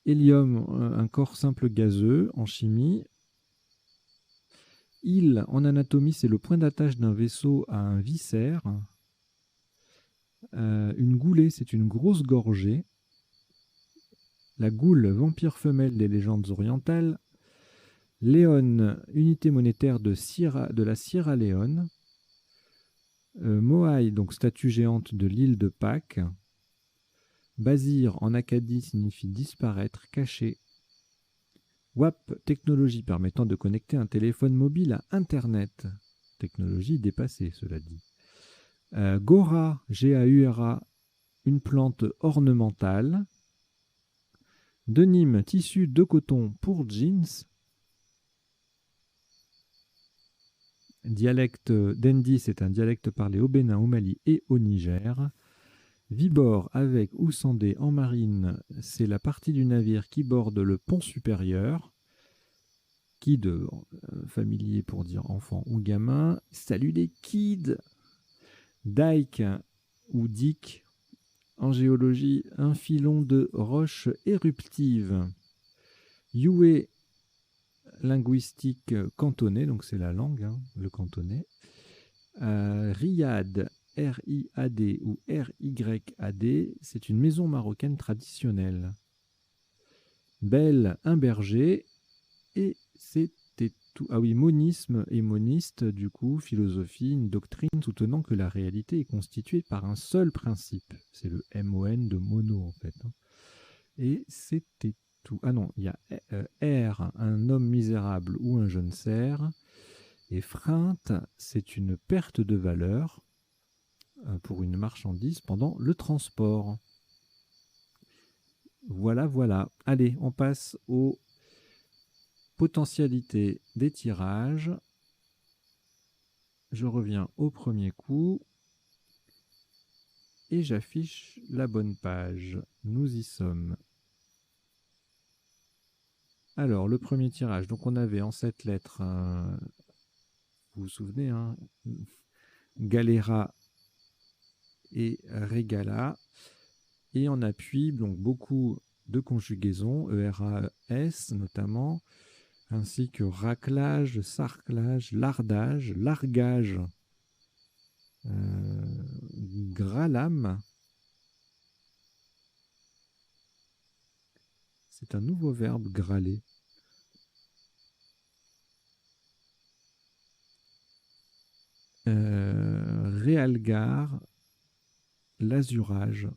Hélium, un corps simple gazeux en chimie. Il, en anatomie, c'est le point d'attache d'un vaisseau à un viscère. Une goulée, c'est une grosse gorgée. La goule, vampire femelle des légendes orientales. Léon, unité monétaire de la Sierra Leone. Moai, donc statue géante de l'île de Pâques. Basir, en Acadie, signifie disparaître, cacher. WAP, technologie permettant de connecter un téléphone mobile à Internet. Technologie dépassée, cela dit. Gora, G-A-U-R-A, une plante ornementale. Denim, tissu de coton pour jeans. Dialecte d'Endi, c'est un dialecte parlé au Bénin, au Mali et au Niger. Vibord avec ou sandé en marine, c'est la partie du navire qui borde le pont supérieur. Kid, familier pour dire enfant ou gamin. Salut les kids. Dike ou dick, en géologie, un filon de roche éruptive. Yue, linguistique cantonais, donc c'est la langue, hein, le cantonais. Riyad, R-I-A-D ou R-Y-A-D, c'est une maison marocaine traditionnelle. Belle, un berger. Et c'était tout. Ah oui, monisme et moniste, du coup, philosophie, une doctrine soutenant que la réalité est constituée par un seul principe. C'est le MON de mono, en fait. Et c'était tout. Ah non, il y a R, un homme misérable ou un jeune cerf. Et freinte, c'est une perte de valeur pour une marchandise pendant le transport. Voilà, voilà. Allez, on passe aux potentialités des tirages. Je reviens au premier coup et j'affiche la bonne page. Nous y sommes. Alors, le premier tirage, donc on avait en 7 lettres, vous vous souvenez, hein, Galera et Regala. Et en appui, donc beaucoup de conjugaisons, ERAS notamment, ainsi que raclage, sarclage, lardage, largage, gralam. C'est un nouveau verbe, graler. Réalgar, l'azurage.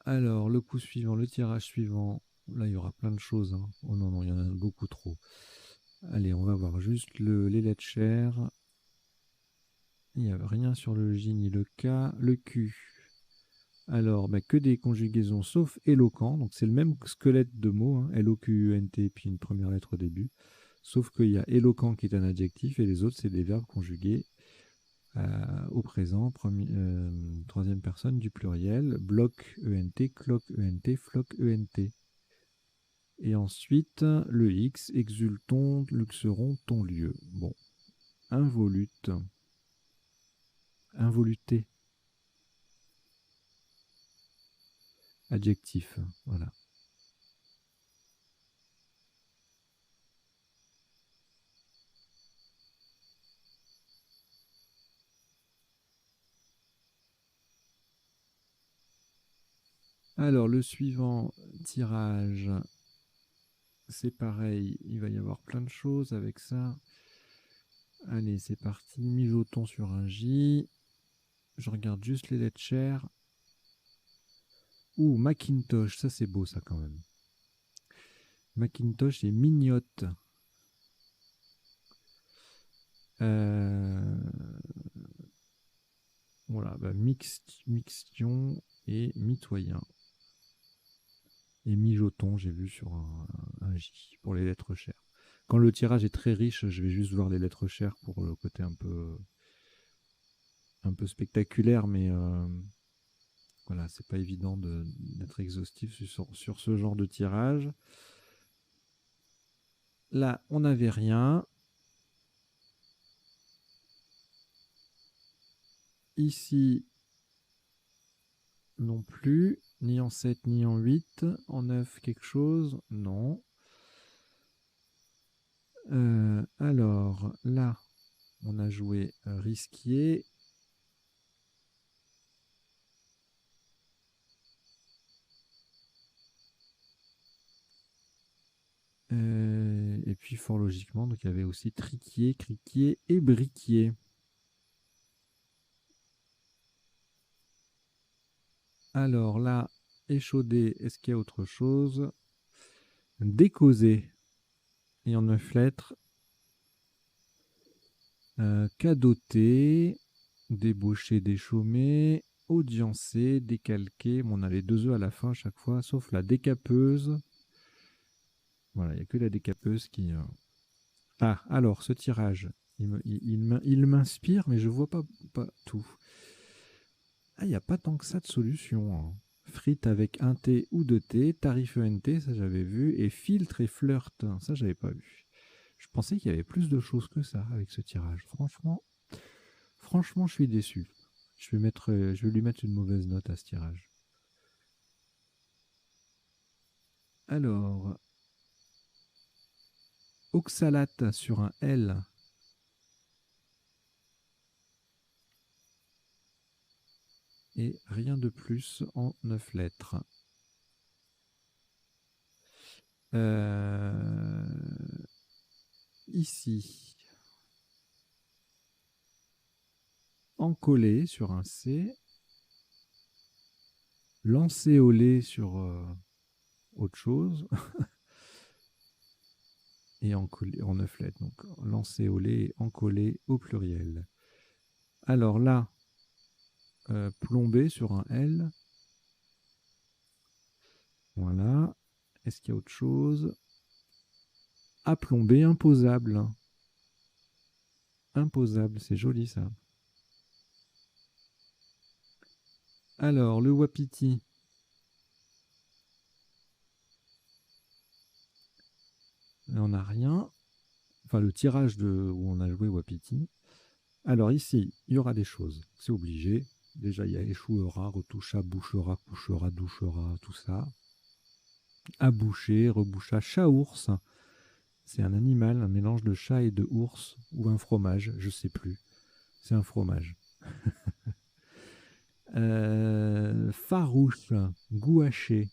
Alors, le coup suivant, le tirage suivant, Là, il y aura plein de choses, hein. Oh non, non, il y en a beaucoup trop. Allez, on va voir juste les lettres chères. Il n'y a rien sur le J ni le K. Le Q. Alors, bah, que des conjugaisons sauf éloquent. Donc, c'est le même squelette de mots, hein, L-O-Q-U-N-T, puis une première lettre au début. Sauf qu'il y a éloquent qui est un adjectif et les autres, c'est des verbes conjugués au présent, troisième personne du pluriel. Bloc ENT, cloque ENT, floc ENT. Et ensuite, le X, exulton, luxeron, ton lieu. Bon, involute, involuté, adjectif, voilà. Alors, le suivant, tirage, c'est pareil, il va y avoir plein de choses avec ça. Allez, c'est parti, mijoton sur un J. Je regarde juste les lettres chères. Ouh, Macintosh, ça c'est beau ça quand même. Macintosh et mignotte. Euh, Voilà, bah, mixtion et mitoyen. Et mijoton, j'ai vu sur un J pour les lettres chères. Quand le tirage est très riche, je vais juste voir les lettres chères pour le côté un peu spectaculaire, mais voilà, c'est pas évident d'être exhaustif sur ce genre de tirage. Là, on n'avait rien. Ici, non plus. Ni en 7, ni en 8. En 9, quelque chose. Non. Alors, là, on a joué risquier. Et puis, fort logiquement, donc il y avait aussi triquier, criquier et briquier. Alors là, échaudé, est-ce qu'il y a autre chose? Décausé. Et en 9 lettres. Cadoté, débauché, déchaumé, audiencé, décalqué. Bon, on a les deux E à la fin à chaque fois, sauf la décapeuse. Voilà, il n'y a que la décapeuse qui... Ah, alors, ce tirage, il m'inspire, mais je vois pas tout. Ah, il n'y a pas tant que ça de solution, hein. Frites avec un T ou deux T, tarif ENT, ça j'avais vu, et filtre et flirt, ça j'avais pas vu. Je pensais qu'il y avait plus de choses que ça avec ce tirage. Franchement, je suis déçu. Je vais lui mettre une mauvaise note à ce tirage. Alors, oxalate sur un L. Et rien de plus en 9 lettres. Euh, Ici, encollé sur un C. Lancéolé sur autre chose. Et encollé en 9 lettres. Donc, lancéolé et encollé au pluriel. Alors là, plombé sur un L. Voilà. Est-ce qu'il y a autre chose? Aplombé, imposable. Imposable, c'est joli ça. Alors, le wapiti. Là, on n'a rien. Enfin, le tirage où on a joué wapiti. Alors ici, il y aura des choses. C'est obligé. Déjà, il y a échouera, retoucha, bouchera, couchera, douchera, tout ça. Aboucher, reboucha, chat-ours. C'est un animal, un mélange de chat et de ours, ou un fromage, je sais plus. C'est un fromage. Farouche, gouaché,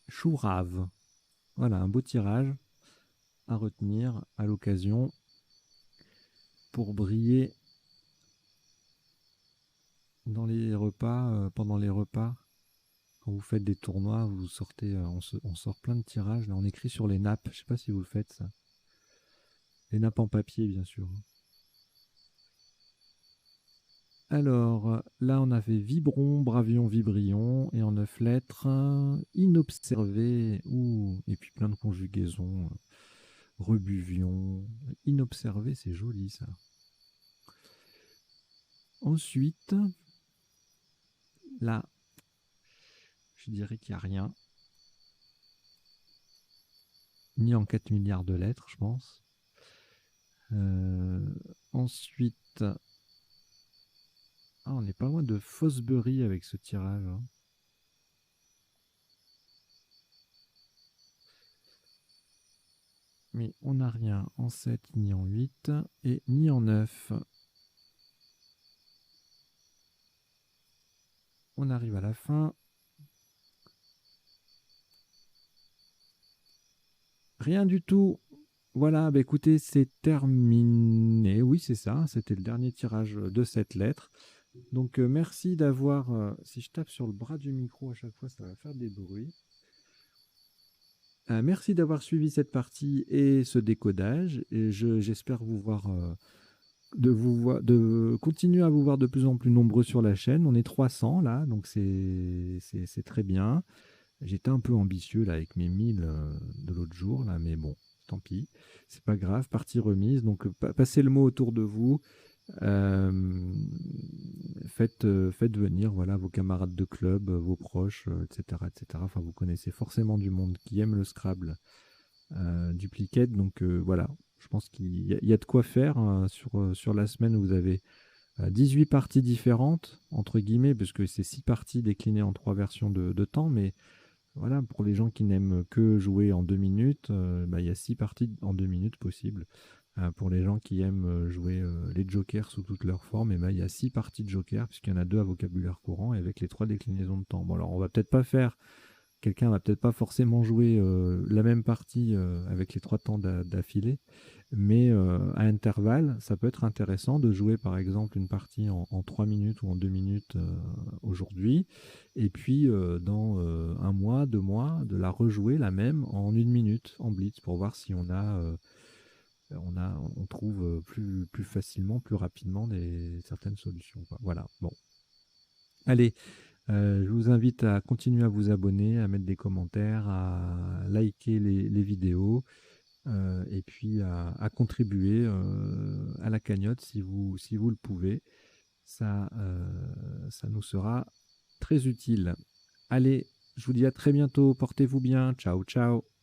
chourave. Voilà, un beau tirage à retenir à l'occasion pour briller dans les repas, pendant les repas. Quand vous faites des tournois, vous sortez, on sort plein de tirages. Là, on écrit sur les nappes. Je sais pas si vous le faites, ça. Les nappes en papier, bien sûr. Alors, là, on avait Vibron, Bravion, Vibrion, et en 9 lettres, Inobservé, ouh, et puis plein de conjugaisons, Rebuvion, Inobservé, c'est joli, ça. Ensuite, là, je dirais qu'il n'y a rien, ni en 4 milliards de lettres, je pense. Ensuite, on n'est pas loin de Fosbury avec ce tirage, hein. Mais on n'a rien en 7, ni en 8, et ni en 9. On arrive à la fin. Rien du tout. Voilà, bah écoutez, c'est terminé. Oui, c'est ça. C'était le dernier tirage de cette lettre. Donc, merci d'avoir... si je tape sur le bras du micro à chaque fois, ça va faire des bruits. Merci d'avoir suivi cette partie et ce décodage. Et j'espère vous voir, de continuer à vous voir de plus en plus nombreux sur la chaîne. On est 300 là, donc c'est très bien. J'étais un peu ambitieux là avec mes 1000 de l'autre jour là, mais bon, tant pis, c'est pas grave, partie remise. Donc passez le mot autour de vous, euh, faites venir voilà vos camarades de club, vos proches, etc., etc. Enfin, vous connaissez forcément du monde qui aime le Scrabble, Duplicate. Donc voilà, je pense qu'il y a de quoi faire sur la semaine. Vous avez 18 parties différentes entre guillemets, parce que c'est 6 parties déclinées en 3 versions de temps, mais voilà, pour les gens qui n'aiment que jouer en 2 minutes, bah, il y a 6 parties en 2 minutes possibles. Pour les gens qui aiment jouer les jokers sous toutes leurs formes, et ben, il y a 6 parties de jokers, puisqu'il y en a 2 à vocabulaire courant, et avec les 3 déclinaisons de temps. Bon, alors on va peut-être pas faire, quelqu'un va peut-être pas forcément jouer la même partie avec les 3 temps d'affilée, mais à intervalles, ça peut être intéressant de jouer par exemple une partie en 3 minutes ou en 2 minutes aujourd'hui, et puis dans 1 mois, 2 mois, de la rejouer la même en 1 minute en blitz pour voir si on trouve plus facilement, plus rapidement certaines solutions, quoi. Voilà, bon. Allez, je vous invite à continuer à vous abonner, à mettre des commentaires, à liker les vidéos. Et puis à contribuer à la cagnotte si vous le pouvez. Ça nous sera très utile. Allez, je vous dis à très bientôt. Portez-vous bien. Ciao, ciao.